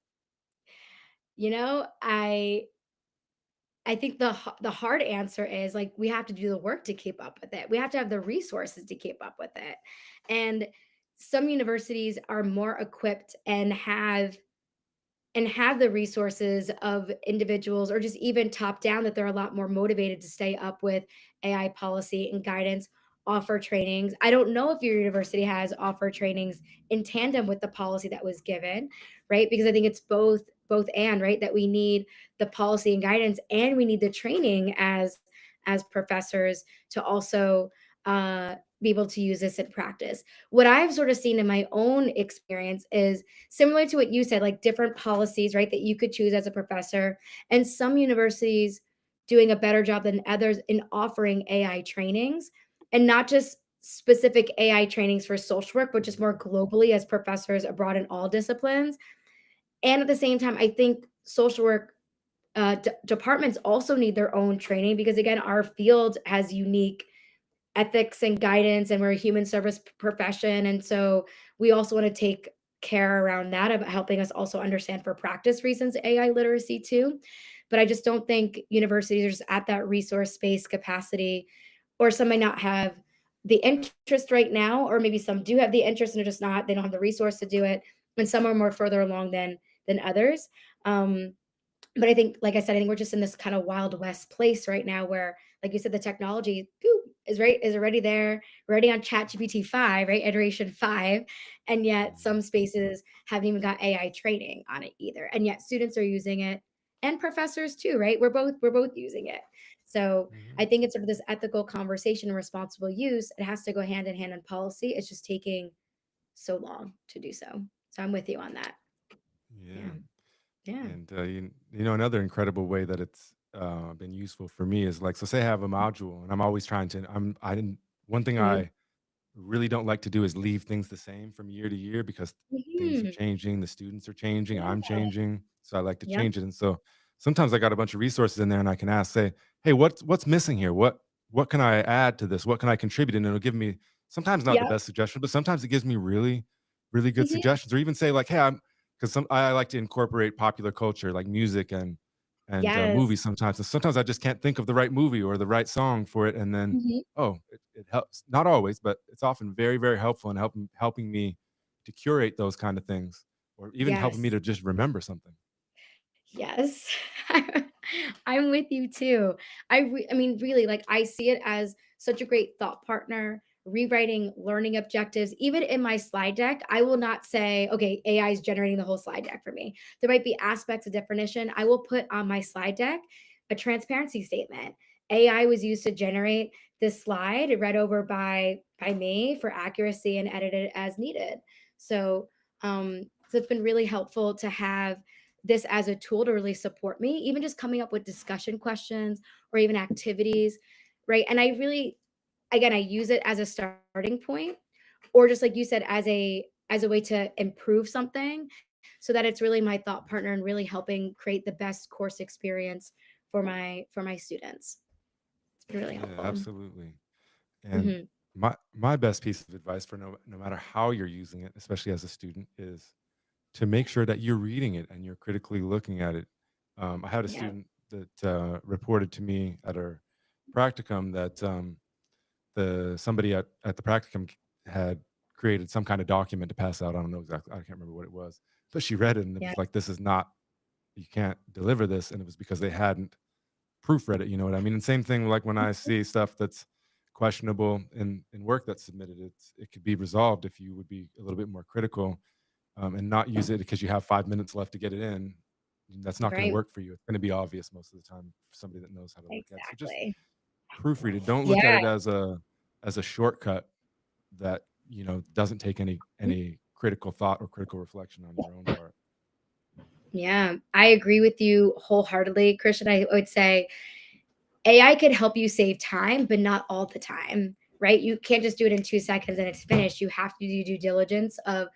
You know, I think the hard answer is, like, we have to do the work to keep up with it. We have to have the resources to keep up with it. And some universities are more equipped and have the resources of individuals, or just even top down, that they're a lot more motivated to stay up with AI policy and guidance, offer trainings. I don't know if your university has offer trainings in tandem with the policy that was given, right? Because I think it's both and, right, that we need the policy and guidance, and we need the training as professors to also be able to use this in practice. What I've sort of seen in my own experience is similar to what you said, like different policies, right, that you could choose as a professor. And some universities doing a better job than others in offering AI trainings, and not just specific AI trainings for social work, but just Mhm. more globally as professors abroad in all disciplines. And at the same time, I think social work departments also need their own training because, again, our field has unique ethics and guidance, and we're a human service profession, and so we also want to take care around that, of helping us also understand for practice reasons AI literacy too. But I just don't think universities are just at that resource space capacity, or some may not have the interest right now, or maybe some do have the interest and they're just not, they don't have the resource to do it, and some are more further along than others. um but I think, like I said, I think we're just in this kind of wild west place right now where, like you said, the technology is already there, already on ChatGPT 5, right? Iteration 5. And yet some Mhm. spaces haven't even got AI training on it either. And yet students are using it, and professors too, right? We're both using it. So I Mhm. think it's sort of this ethical conversation and responsible use. It has to go hand in hand in policy. It's just taking so long to do so. So I'm with you on that. Yeah. Yeah. Yeah. And another incredible way that it's been useful for me is like, so say I have a module and I'm always trying to, I didn't, one thing Mhm, I really don't like to do is leave things the same from year to year because things are mhm. changing, the students are changing, I'm Yeah, changing, so I like to yep, change it, and so sometimes I got a bunch of resources in there and I can ask, say, "Hey, what's missing here? What can I add to this? What can I contribute?" And it'll give me sometimes not the yep, best suggestion, but sometimes it gives me really, really good mhm, suggestions, or even say like, "Hey, I'm," 'cause I like to incorporate popular culture, like music and yes, movies sometimes, and sometimes I just can't think of the right movie or the right song for it, and then mhm, oh, it helps. Not always, but it's often very, very helpful in helping me to curate those kind of things, or even helping me yes. to just remember something. Yes. I'm with you too. I mean, really, like, I see it as such a great thought partner, rewriting learning objectives. Even in my slide deck, I will not say, "Okay, AI is generating the whole slide deck for me." There might be aspects of definition. I will put on my slide deck a transparency statement. AI was used to generate this slide, read over by me for accuracy and edited as needed. So, so it's been really helpful to have this as a tool to really support me, even just coming up with discussion questions or even activities, right? And I really, again, I use it as a starting point, or just like you said, as a way to improve something, so that it's really my thought partner and really helping create the best course experience for my students. It's been really Yeah, helpful. absolutely. And Hmm. my best piece of advice for no matter how you're using it, especially as a student, is to make sure that you're reading it and you're critically looking at it. I had a Yeah. student that reported to me at her practicum that the somebody at the practicum had created some kind of document to pass out. I don't know exactly. I can't remember what it was, but she read it and it Yeah. was like, "This is not. You can't deliver this," and it was because they hadn't proofread it. You know what I mean? And same thing like when I see stuff that's questionable in work that's submitted, it could be resolved if you would be a little bit more critical and not use it because you have 5 minutes left to get it in. That's not going to Right. work for you. It's going to be obvious most of the time for somebody that knows how to look at it. So just Exactly. proofread it. Don't look at Yeah. it as a shortcut that doesn't take any critical thought or critical reflection on your own part. Yeah. I agree with you wholeheartedly, Christian. I would say AI could help you save time, but not all the time, right? You can't just do it in 2 seconds and it's finished. You have to do due diligence of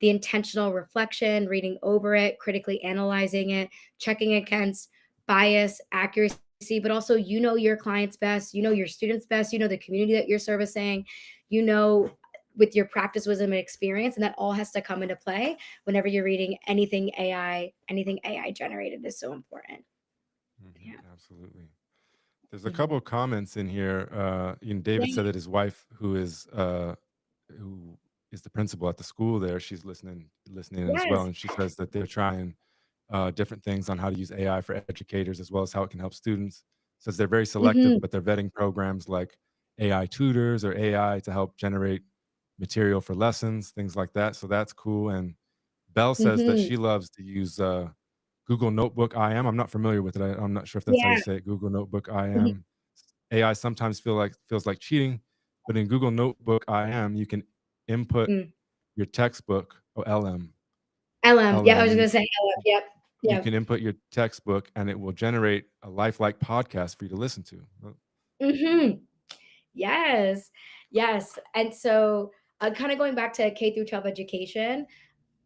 the intentional reflection, reading over it, critically analyzing it, checking against bias, accuracy, but also you know your clients best, you know your students best, you know the community that you're servicing, you know with your practice, wisdom, and experience, and that all has to come into play whenever you're reading anything AI generated is so important. Mhm, Yeah. absolutely. There's a couple Mhm. of comments in here. David Yeah. said that his wife, who is the principal at the school there, she's listening as well, Yes. and she says that they're trying different things on how to use AI for educators as well as how it can help students. Says they're very selective, Mhm. but they're vetting programs like AI tutors or AI to help generate material for lessons, things like that. So that's cool. And Belle says that Mhm. she loves to use Google Notebook IM. I'm not familiar with it. I'm not sure if that's how you Yeah. say it. Google Notebook Mhm. IM. AI sometimes feels like cheating, but in Google Notebook IM, you can input Mm. your textbook or LM. Yeah, I was LM. gonna say LM. Yep. You Yep. can input your textbook and it will generate a lifelike podcast for you to listen to. Mhm. Yes. Yes. And so, kind of going back to K through 12 education,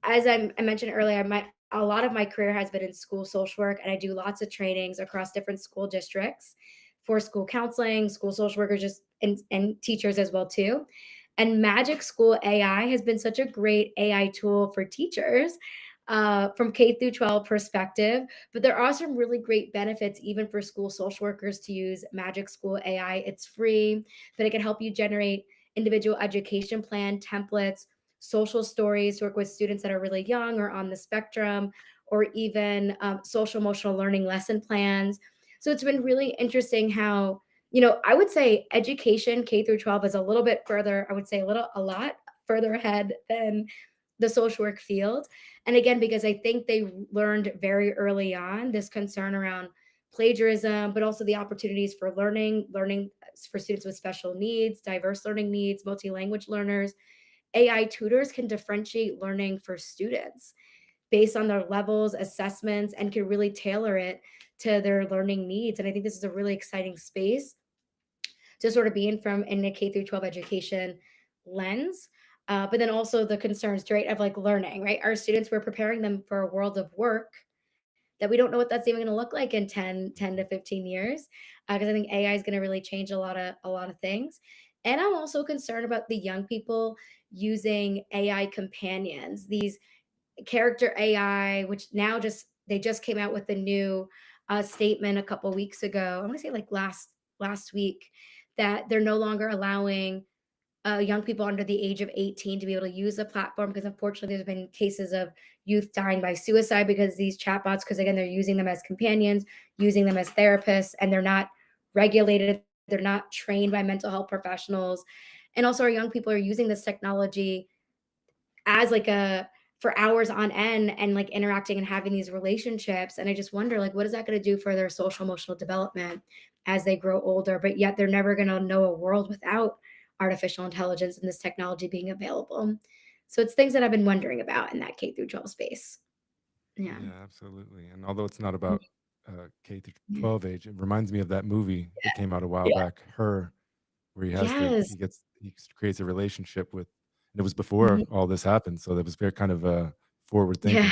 as I mentioned earlier, a lot of my career has been in school social work, and I do lots of trainings across different school districts for school counseling, school social workers, just and teachers as well too. And Magic School AI has been such a great AI tool for teachers from K through 12 perspective. But there are some really great benefits even for school social workers to use Magic School AI. It's free, but it can help you generate individual education plan templates, social stories to work with students that are really young or on the spectrum, or even social emotional learning lesson plans. So it's been really interesting how, I would say education K through 12 is a little bit further, I would say a lot further ahead than the social work field. And again, because I think they learned very early on this concern around plagiarism, but also the opportunities for learning for students with special needs, diverse learning needs, multi-language learners. AI tutors can differentiate learning for students based on their levels, assessments, and can really tailor it to their learning needs. And I think this is a really exciting space to sort of be in from in a K through 12 education lens. But then also the concerns, right, of like learning, right? Our students, we're preparing them for a world of work that we don't know what that's even going to look like in 10 to 15 years. Because I think AI is going to really change a lot of things. And I'm also concerned about the young people using AI companions, these character AI, which now just they just came out with a new statement a couple weeks ago. I want to say like last week that they're no longer allowing young people under the age of 18 to be able to use the platform because unfortunately there's been cases of youth dying by suicide because these chatbots, because again they're using them as companions, using them as therapists, and they're not regulated, they're not trained by mental health professionals. And also our young people are using this technology as like a for hours on end and like interacting and having these relationships. And I just wonder like what is that going to do for their social emotional development as they grow older, but yet they're never going to know a world without artificial intelligence and this technology being available. So it's things that I've been wondering about in that K through 12 space. Yeah. Yeah, absolutely. And although it's not Mm, about K through yeah. 12 age, it reminds me of that movie that came out a while Yeah. back, Her, where Yes. he creates a relationship with, and it was before Mhm. all this happened, so that was very kind of forward Yeah. thinking.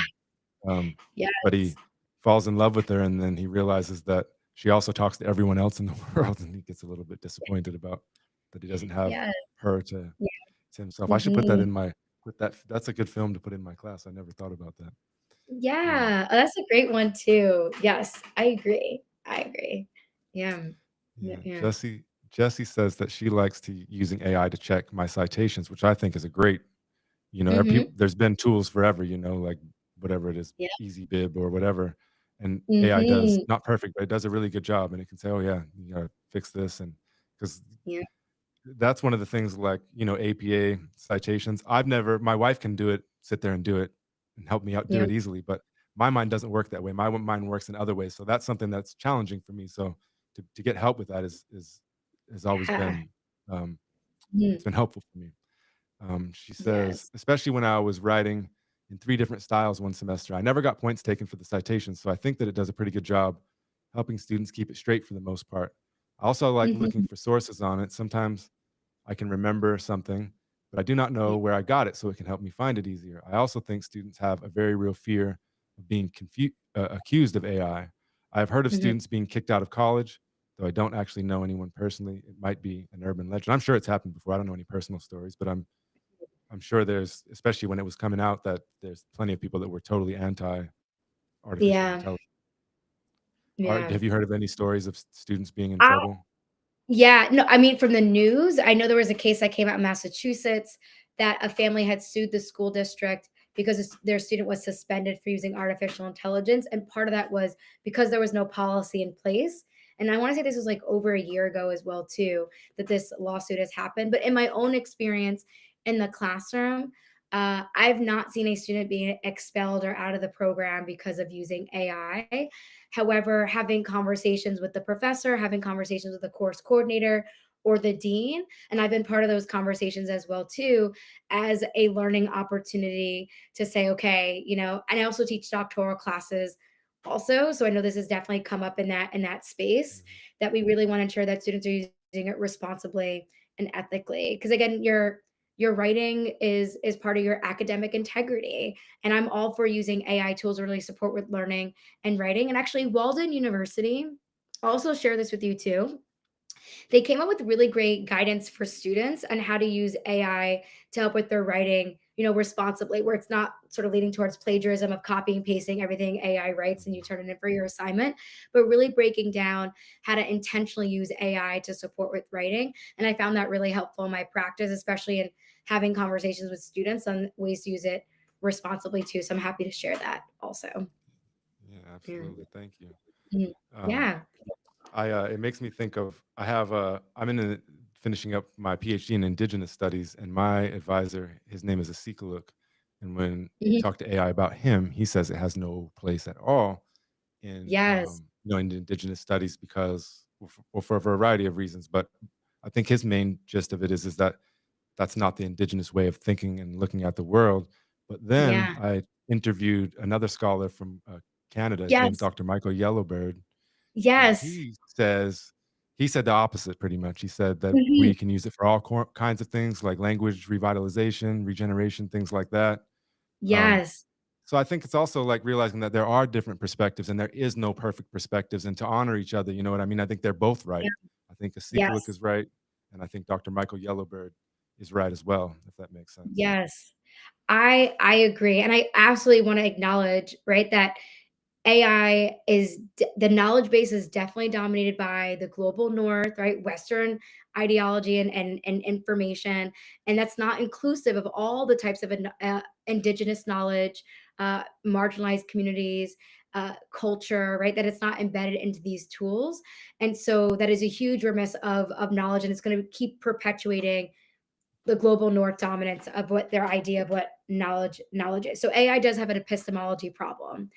Um, but Yes. he falls in love with her, and then he realizes that she also talks to everyone else in the world, and he gets a little bit disappointed about that he doesn't have Yes. her Yeah. to himself. I should put that Mhm. in my put that that's a good film to put in my class. I never thought about that. Um, Yeah. Oh, that's a great one too. Yes, I agree. I agree. Yeah. Yeah. yeah, Yeah. Jesse says that she likes to using AI to check my citations, which I think is a great, Mhm. there's been tools forever, like whatever it is, Yeah. Easy Bib or whatever, and AI does Mhm. not perfect, but it does a really good job, and it can say, "Oh yeah, you gotta fix this," and because Yeah. that's one of the things like, APA citations. My wife can do it, sit there and do it and help me out do Yeah. it easily, but my mind doesn't work that way. My mind works in other ways. So that's something that's challenging for me. So to get help with that is has always Yeah. been um, it's Mhm. been helpful for me. She says, Yes. especially when I was writing in 3 different styles one semester, I never got points taken for the citations. So I think that it does a pretty good job helping students keep it straight for the most part. I also like looking Mhm. for sources on it. Sometimes I can remember something, but I do not Yeah. know where I got it, so it can help me find it easier. I also think students have a very real fear of being accused of AI. I've heard of Mhm. students being kicked out of college, though I don't actually know anyone personally. It might be an urban legend. I'm sure it's happened before. I don't know any personal stories, but I'm sure there's, especially when it was coming out, that there's plenty of people that were totally anti artificial Yeah. intelligence. Yeah. Have you heard of any stories of students being in I trouble? Yeah, no, I mean, from the news, I know there was a case that came out in Massachusetts that a family had sued the school district because their student was suspended for using artificial intelligence. And part of that was because there was no policy in place. And I want to say this was like over a year ago as well, too, that this lawsuit has happened. But in my own experience in the classroom, I've not seen a student being expelled or out of the program because of using AI. However, having conversations with the professor, having conversations with the course coordinator or the dean, and I've been part of those conversations as well too, as a learning opportunity to say, okay, and I also teach doctoral classes also, so I know this has definitely come up in that space Mhm. that we really want to ensure that students are using it responsibly and ethically. Because again, your writing is part of your academic integrity, and I'm all for using AI tools to really support with learning and writing. And actually, Walden University, I'll also share this with you too. They came up with really great guidance for students on how to use AI to help with their writing, responsibly, where it's not sort of leading towards plagiarism of copying and pasting everything AI writes and you turn it in for your assignment, but really breaking down how to intentionally use AI to support with writing. And I found that really helpful in my practice, especially in having conversations with students on ways to use it responsibly too. So I'm happy to share that also. Yeah, Yeah. absolutely. Thank you. Mhm. Um, Yeah. it makes me think of I'm finishing up my PhD in Indigenous Studies, and my advisor, his name is Asikaluk, and when you Mhm. talk to AI about him, he says it has no place at all in, Yes. in Indigenous studies because, well, for a variety of reasons. But I think his main gist of it is that that's not the Indigenous way of thinking and looking at the world. But then Yeah. I interviewed another scholar from Canada. His name's Yes. Dr. Michael Yellowbird, And Yes. he said the opposite pretty much. He said that Mhm. we can use it for all kinds of things like language revitalization, regeneration, things like that. Um, Yes. so I think it's also like realizing that there are different perspectives and there is no perfect perspectives and to honor each other, you know what I mean? I think they're both right. Yeah. I think Asikulik Yes. is right, and I think Dr. Michael Yellowbird is right as well, if that makes sense. Yes. I agree, and I absolutely wanna acknowledge, right, that AI is the knowledge base is definitely dominated by the global north, right? Western ideology and information, and that's not inclusive of all the types of indigenous knowledge, marginalized communities, culture, right? That it's not embedded into these tools, and so that is a huge remiss of knowledge, and it's going to keep perpetuating the global north dominance of what their idea of what knowledge is. So AI does have an epistemology problem,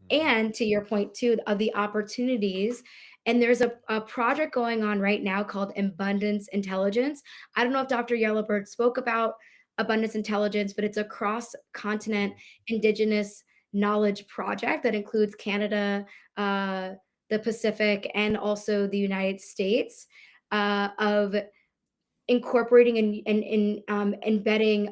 Mhm. and to your point too of the opportunities, and there's a project going on right now called abundance intelligence. I don't know if Dr. Yellowbird spoke about abundance intelligence, but it's a cross continent Mhm. indigenous knowledge project that includes Canada, uh, the Pacific, and also the United States, of incorporating and embedding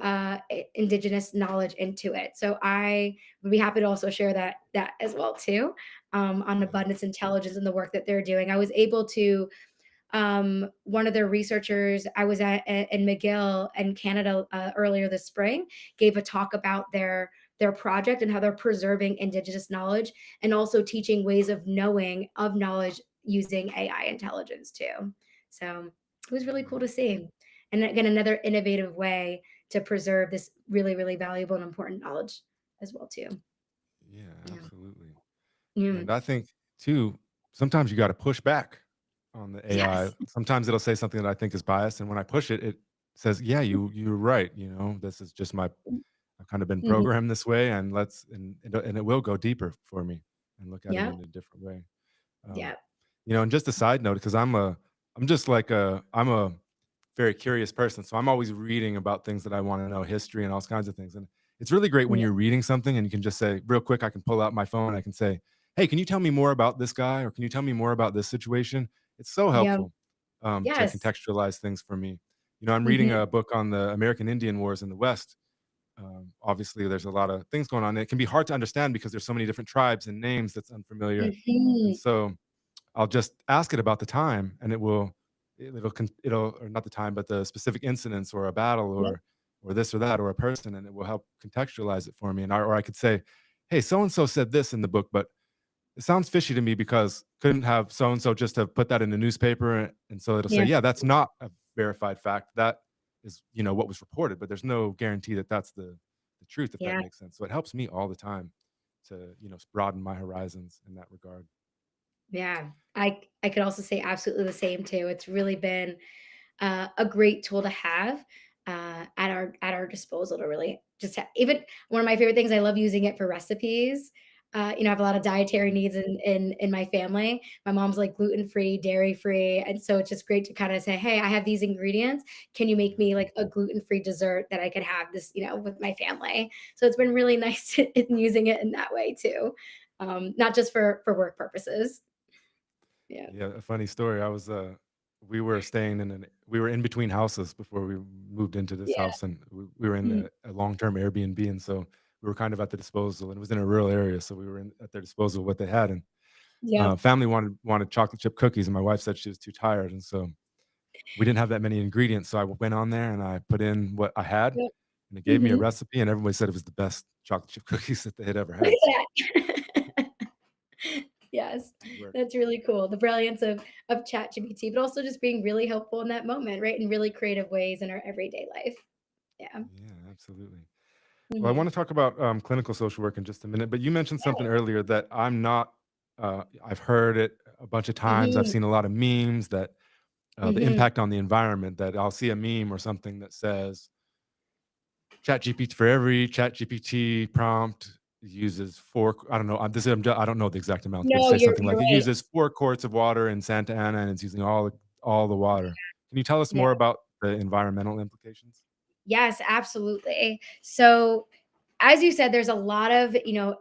indigenous knowledge into it. So I would be happy to also share that as well too, on Yeah. abundance intelligence and the work that they're doing. I was able to, one of their researchers I was in McGill in Canada, earlier this spring, gave a talk about their project and how they're preserving indigenous knowledge and also teaching ways of knowing of knowledge using AI intelligence too. So it was really cool Yeah. to see. And again, another innovative way to preserve this really, really valuable and important knowledge as well too. Yeah, Yeah. absolutely. And Mm. I think too, sometimes you gotta push back on the AI. Yes. Sometimes it'll say something that I think is biased, and when I push it, it says, "Yeah, you're right, you know, this is just my I've kind of been Mhm. programmed this way, and and it will go deeper for me and look at it Yep. in a different way." Um, Yep. you know, and just a side note, because I'm just like I'm a very curious person, so I'm always reading about things that I wanna know, history and all kinds of things, and it's really great when Yeah. you're reading something and you can just say, real quick, I can pull out my phone, I can say, "Hey, can you tell me more about this guy?" Or, "Can you tell me more about this situation?" It's so Yeah. helpful, to Yes. contextualize things for me. You know, I'm reading Mhm. a book on the American Indian Wars in the West. Obviously, there's a lot of things going on. It can be hard to understand because there's so many different tribes and names that's unfamiliar, and Mhm. so I'll just ask it about the time, and it'll or not the time, but the specific incidents or a battle Yep. or this or that or a person, and it will help contextualize it for me. Or I could say, "Hey, so and so said this in the book, but it sounds fishy to me because couldn't have so and so just have put that in the newspaper?" And so it'll say, Yeah. "Yeah, that's not a verified fact. That is, you know, what was reported, but there's no guarantee that that's the truth, if that Yeah. makes sense." So it helps me all the time to, you know, broaden my horizons in that regard. Yeah. I could also say absolutely the same too. It's really been a great tool to have at our disposal to really just even one of my favorite things. I love using it for recipes. I have a lot of dietary Mhm. needs in my family. My mom's like gluten free, dairy free, and so it's just great to kind of say, "Hey, I have these ingredients. Can you make Yeah. me like a gluten free dessert that I could have this, with my family?" So it's been really nice in using it in that way too, not just for work purposes. Yeah. Yeah, a funny story. We were in between houses before we moved into this Yeah. house, and we were in Mhm. a long-term Airbnb, and so we were kind of at the disposal, and it was in a rural area, so we were at their disposal what they had, and Yep. family wanted chocolate chip cookies, and my wife said she was too tired, and so we didn't have that many ingredients, so I went on there and I put in what I had, Yep. and it gave me a Mhm. recipe, and everybody said it was the best chocolate chip cookies that they had ever Look had. So at that. Yes, it worked. that's really cool. The brilliance of ChatGPT, but also just being really helpful in that moment, right? In really creative ways in our everyday life. Yeah. Yeah, absolutely. Well, I want Mhm. to talk about clinical social work in just a minute, but you mentioned something Yeah. earlier that I'm not. I've heard it a bunch of times. I've Mhm. seen a lot of memes that the Mhm. impact on the environment. That I'll see a meme or something that says ChatGPT for every ChatGPT prompt uses four. I don't know. I don't know the exact amounts, but it No, says something you're like it right. uses 4 quarts of water in Santa Ana and it's using all the water. Can you tell us Yeah. more about the environmental implications? Yes, absolutely. So as you said, there's a lot of,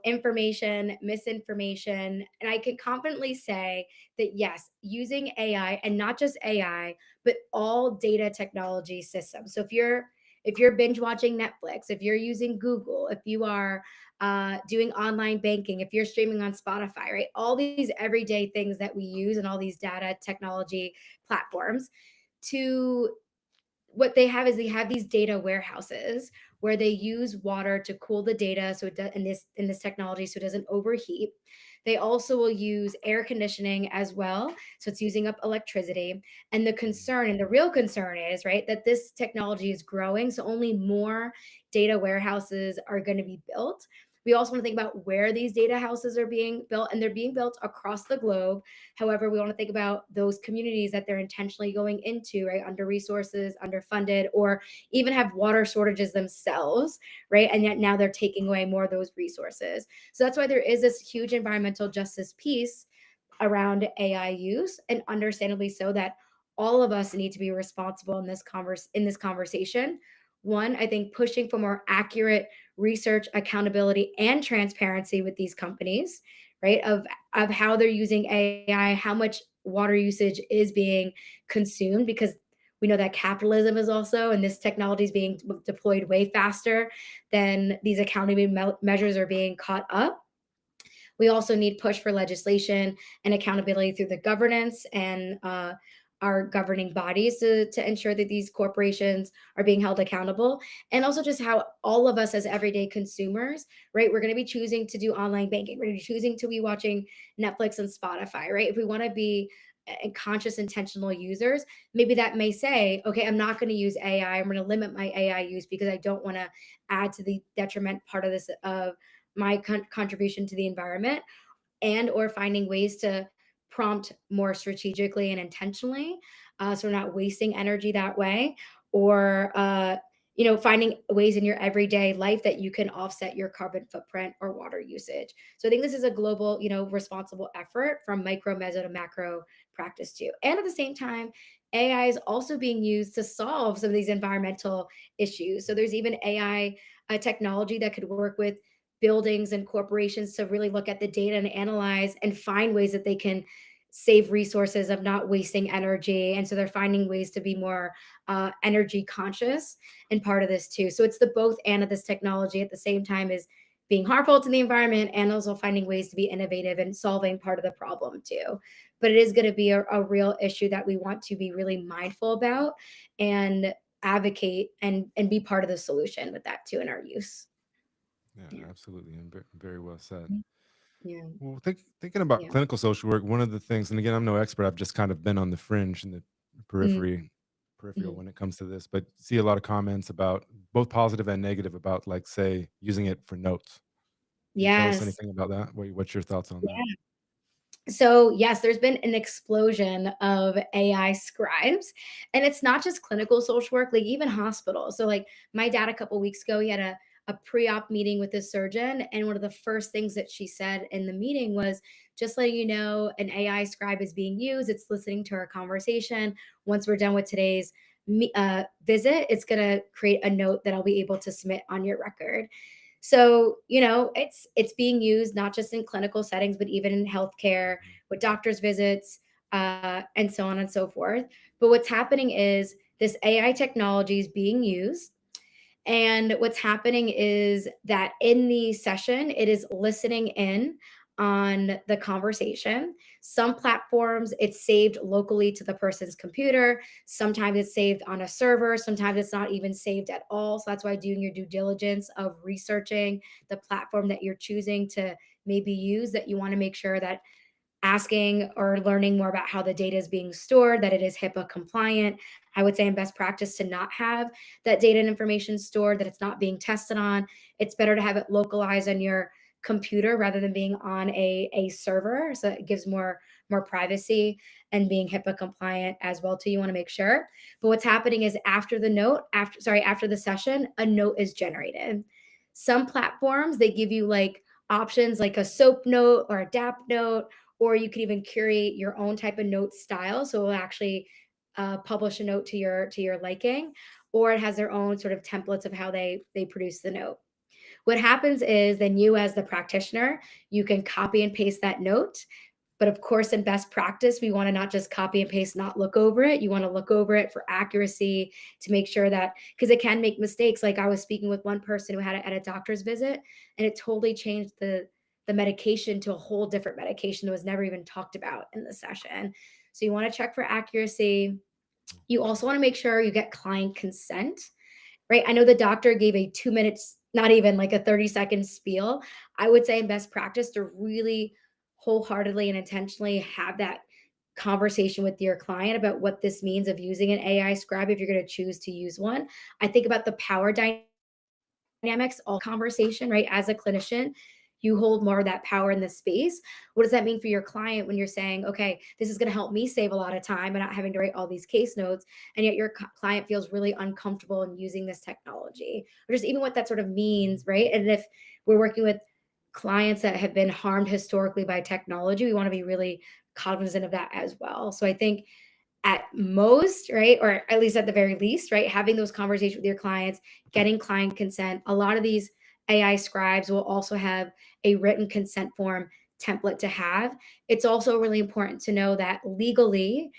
information, misinformation, and I can confidently say that yes, using AI, and not just AI, but all data technology systems. So if you're binge watching Netflix, if you're using Google, if you are doing online banking, if you're streaming on Spotify, right? All these everyday things that we use and all these data technology platforms, to what they have is they have these data warehouses where they use water to cool the data so it does in this technology so it doesn't overheat. They also will use air conditioning as well, so it's using up electricity. And the concern, and the real concern is, right, that this technology is growing, so only more data warehouses are going to be built. We also want to think about where these data houses are being built, and they're being built across the globe. However, we want to think about those communities that they're intentionally going into, right? Under resources, underfunded, or even have water shortages themselves, right? And yet now they're taking away more of those resources. So that's why there is this huge environmental justice piece around AI use, and understandably so, that all of us need to be responsible in this conversation. One, I think pushing for more accurate research, accountability, and transparency with these companies, right? Of how they're using AI, how much water usage is being consumed, because we know that capitalism is also, and this technology is being deployed way faster than these accountability measures are being caught up. We also need push for legislation and accountability through the governance and our governing bodies to ensure that these corporations are being held accountable. And also just how all of us as everyday consumers, right, we're going to be choosing to do online banking. We're going to be choosing to be watching Netflix and Spotify, right? If we want to be conscious, intentional users, maybe that may say, okay, I'm not going to use AI. I'm going to limit my AI use because I don't want to add to the detriment part of this of my contribution to the environment, and or finding ways to prompt more strategically and intentionally, so we're not wasting energy that way. Or finding ways in your everyday life that you can offset your carbon footprint or water usage. So I think this is a global, responsible effort from micro, meso to macro practice too. And at the same time, AI is also being used to solve some of these environmental issues. So there's even AI technology that could work with buildings and corporations to really look at the data and analyze and find ways that they can save resources of not wasting energy. And so they're finding ways to be more energy conscious and part of this too. So it's the both and of this technology at the same time is being harmful to the environment and also finding ways to be innovative and solving part of the problem too. But it is going to be a real issue that we want to be really mindful about and advocate and be part of the solution with that too in our use. Yeah, Yeah. absolutely, and very well said. Mhm. Yeah. Well, thinking about Yeah. clinical social work, one of the things, and again, I'm no expert. I've just kind of been on the fringe and the Mm, peripheral mhm. when it comes to this, but see a lot of comments about both positive and negative about, like, say, using it for notes. Can you tell us Yes. anything about that? What's your thoughts on that? Yeah. So, yes, there's been an explosion of AI scribes, and it's not just clinical social work, like even hospitals. So, like my dad a couple weeks ago, he had a pre-op meeting with a surgeon, and one of the first things that she said in the meeting was, "Just letting you know, an AI scribe is being used. It's listening to our conversation. Once we're done with today's visit, it's going to create a note that I'll be able to submit on your record." So, it's being used not just in clinical settings, but even in healthcare Mhm. with doctor's visits, and so on and so forth. But what's happening is this AI technology is being used, and what's happening is that in the session, it is listening in on the conversation. Some platforms, it's saved locally to the person's computer. Sometimes it's saved on a server. Sometimes it's not even saved at all. So that's why doing your due diligence of researching the platform that you're choosing to maybe use, that you want to make sure that asking or learning more about how the data is being stored, that it is HIPAA compliant. I would say in best practice to not have that data and information stored, that it's not being tested on. It's better to have it localized on your computer rather than being on a server. So it gives more privacy and being HIPAA compliant as well too. You want to make sure. But what's happening is after the session, a note is generated. Some platforms they give you like options like a SOAP note or a DAP note, or you can even curate your own type of note style. So it'll actually publish a note to your liking, or it has their own sort of templates of how they produce the note. What happens is then you as the practitioner, you can copy and paste that note. But of course, in best practice, we want to not just copy and paste, not look over it. You want to look over it for accuracy to make sure that, because it can make mistakes. Like I was speaking with one person who had it at a doctor's visit, and it totally changed the medication to a whole different medication that was never even talked about in the session. So you want to check for accuracy. You also want to make sure you get client consent, right? I know the doctor gave a 2 minutes, not even like a 30-second spiel. I would say in best practice to really wholeheartedly and intentionally have that conversation with your client about what this means of using an AI scribe if you're going to choose to use one. I think about the power dynamics, all conversation, right? As a clinician, you hold more of that power in the space. What does that mean for your client when you're saying, okay, this is going to help me save a lot of time and not having to write all these case notes, and yet your client feels really uncomfortable in using this technology, or just even what that sort of means, right? And if we're working with clients that have been harmed historically by technology, we want to be really cognizant of that as well. So I think at most, right, or at least at the very least, right, having those conversations with your clients, getting client consent. A lot of these AI scribes will also have a written consent form template to have. It's also really important to know that legally,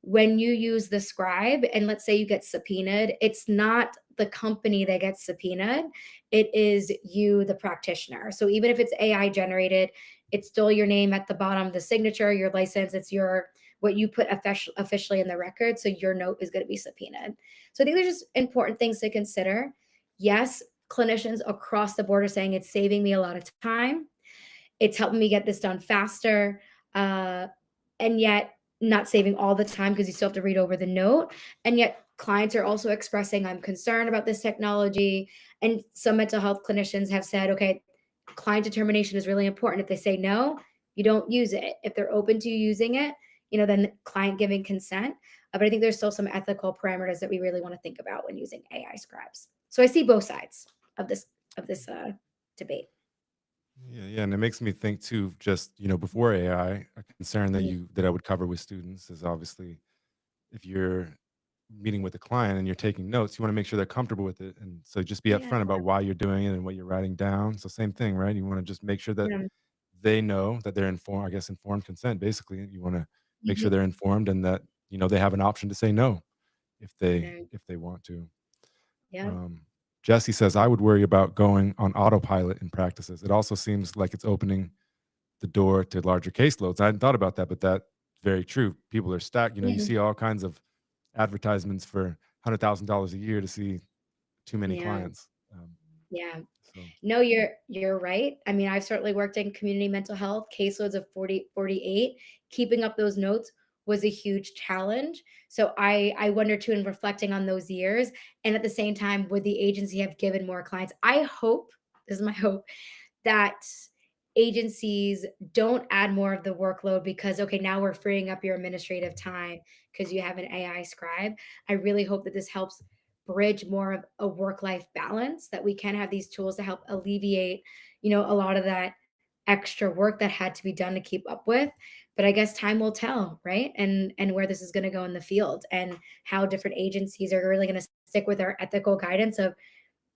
when you use the scribe and let's say you get subpoenaed, it's not the company that gets subpoenaed, it is you, the practitioner. So even if it's AI generated, it's still your name at the bottom, the signature, your license, it's your what you put officially in the record. So your note is going to be subpoenaed. So I think there's just important things to consider. Yes, clinicians across the board are saying it's saving me a lot of time. It's helping me get this done faster. Uh, and yet not saving all the time because you still have to read over the note. And yet clients are also expressing, I'm concerned about this technology. And some mental health clinicians have said, okay, client determination is really important. If they say no, you don't use it. If they're open to using it, then client giving consent. But I think there's still some ethical parameters that we really want to think about when using AI scribes. So I see both sides of this debate. Yeah, yeah, and it makes me think too. Just before AI, a concern that Mhm. I would cover with students is obviously if you're meeting with a client and you're taking notes, you want to make sure they're comfortable with it, and so just be Yeah, upfront about why you're doing it and what you're writing down. So same thing, right? You want to just make sure that yeah, they know that they're informed. I guess informed consent. Basically, you want to make sure mhm, they're informed and that they have an option to say no yeah, if they want to. yeah, Um, Jesse says, I would worry about going on autopilot in practices. It also seems like it's opening the door to larger caseloads. I hadn't thought about that, but that's very true. People are stacked. You mhm, see all kinds of advertisements for $100,000 a year to see too many yeah, clients. yeah. So No, you're right. I mean, I've certainly worked in community mental health, caseloads of 40, 48. Keeping up those notes was a huge challenge. So I wonder too, in reflecting on those years, and at the same time, would the agency have given more clients? I hope, this is my hope, that agencies don't add more of the workload because okay, now we're freeing up your administrative time because you have an AI scribe. I really hope that this helps bridge more of a work life balance, that we can have these tools to help alleviate, a lot of that extra work that had to be done to keep up with. But I guess time will tell, right? And where this is going to go in the field and how different agencies are really going to stick with our ethical guidance of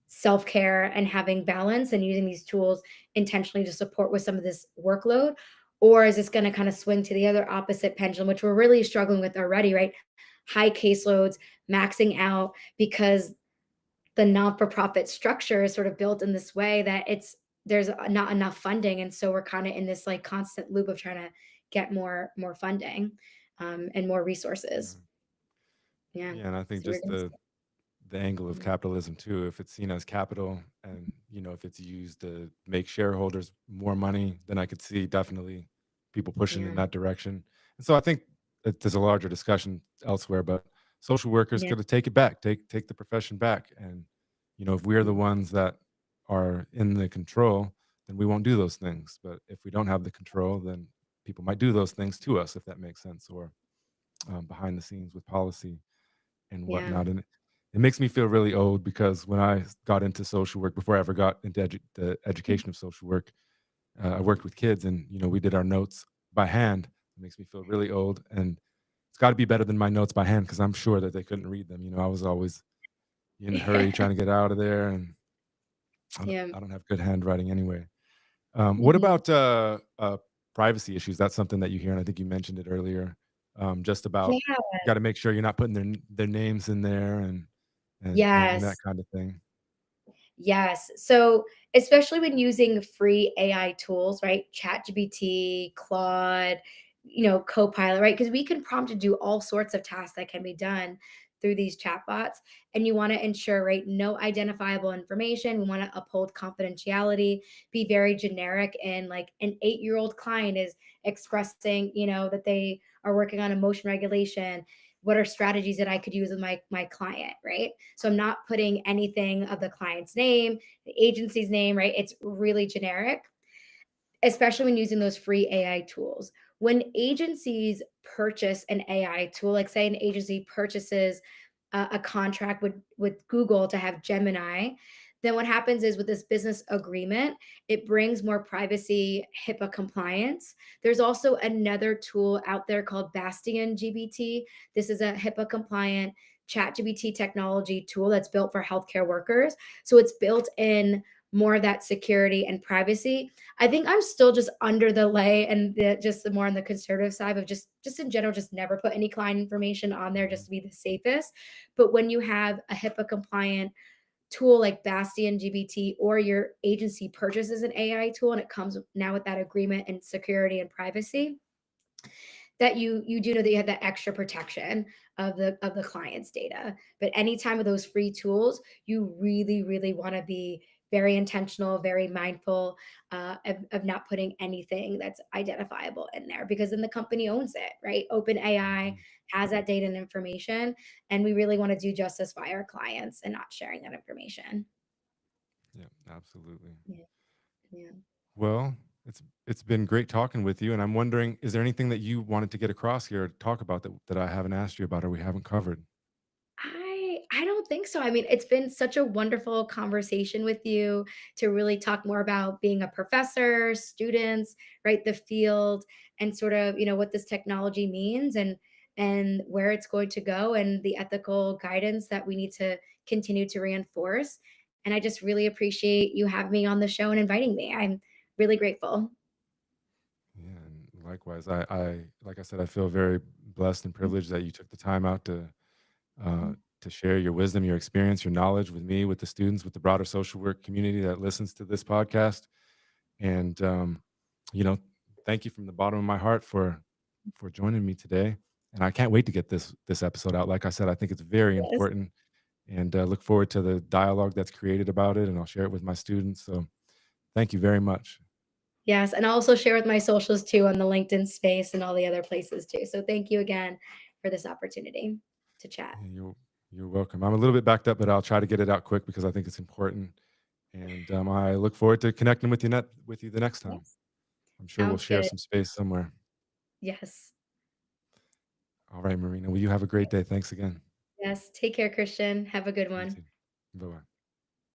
self-care and having balance and using these tools intentionally to support with some of this workload, or is this going to kind of swing to the other opposite pendulum, which we're really struggling with already, right? High caseloads, maxing out because the non-for-profit structure is sort of built in this way that there's not enough funding, and so we're kind of in this like constant loop of trying to get more funding, and more resources. yeah, Yeah, yeah, and I think so we're just gonna the angle of see. capitalism too. If it's seen as capital, and if it's used to make shareholders more money, then I could see definitely people pushing in Yeah, that direction. And so I think that there's a larger discussion elsewhere, but social workers yeah, got to take it back, take the profession back, and if we're the mm, ones that are in the control, then we won't do those things. But if we don't have the control, then people might do those things to us, if that makes sense, or behind the scenes with policy and yeah, whatnot. And it makes me feel really old because when I got into social work, before I ever got into the education of social work, I worked with kids, and we did our notes by hand. It makes me feel really old, and it's got to be better than my notes by hand because I'm sure that they couldn't read them. I was always in a hurry trying to get out of there, and Yeah. I don't have good handwriting anyway. What Mhm. about privacy issues? That's something that you hear, and I think you mentioned it earlier. Just about Yeah. got to make sure you're not putting their names in there and that Yes. kind of thing. Yes. So, especially when using free AI tools, right? ChatGPT, Claude, Copilot, right? Because we can prompt to do all sorts of tasks that can be done through these chatbots. And you want to ensure, right, no identifiable information. We want to uphold confidentiality, be very generic. And like an 8-year-old client is expressing, that they are working on emotion regulation. What are strategies that I could use with my client, right? So I'm not putting anything of the client's name, the agency's name, right? It's really generic, especially when using those free AI tools. When agencies purchase an AI tool, like say an agency purchases a contract with Google to have Gemini, then what happens is with this business agreement, it brings more privacy, HIPAA compliance. There's also another tool out there called Bastion GBT. This is a HIPAA compliant chat GBT technology tool that's built for healthcare workers. So it's built in more of that security and privacy. I think I'm still just under the lay and just the more on the conservative side of just in general, just never put any client information on there just Mhm. to be the safest. But when you have a HIPAA compliant tool like Bastion GBT or your agency purchases an AI tool and it comes now with that agreement and security and privacy, that you do know that you have that extra protection of the client's data. But anytime with those free tools, you really, really want to be very intentional, very mindful of not putting anything that's identifiable in there because then the company owns it, right? Open AI Mhm. has that data and information, and we really want to do justice by our clients and not sharing that information. Yeah, absolutely. Yeah, yeah. Well, it's been great talking with you, and I'm wondering, is there anything that you wanted to get across here, talk about that I haven't asked you about or we haven't covered? I don't think so. I mean, it's been such a wonderful conversation with you to really talk more about being a professor, students, right, the field, and sort of, what this technology means and where it's going to go and the ethical guidance that we need to continue to reinforce. And I just really appreciate you having me on the show and inviting me. I'm really grateful. Yeah, and likewise, like I said, I feel very blessed and privileged that you took the time out uh, to share your wisdom, your experience, your knowledge with me, with the students, with the broader social work community that listens to this podcast. And you know, thank you from the bottom of my heart for joining me today. And I can't wait to get this episode out. Like I said, I think it's very Yes. important, and look forward to the dialogue that's created about it. And I'll share it with my students. So thank you very much. Yes, and I'll also share with my socials too on the LinkedIn space and all the other places too. So thank you again for this opportunity to chat. Yeah, you're welcome. I'm a little bit backed up, but I'll try to get it out quick because I think it's important. And I look forward to connecting with you the next time. Yes. I'm sure we'll Sounds share good. some space somewhere. Yes. All right, Marina. Well, you have a great day. Thanks again. Yes. Take care, Christian. Have a good You one. too. Bye bye.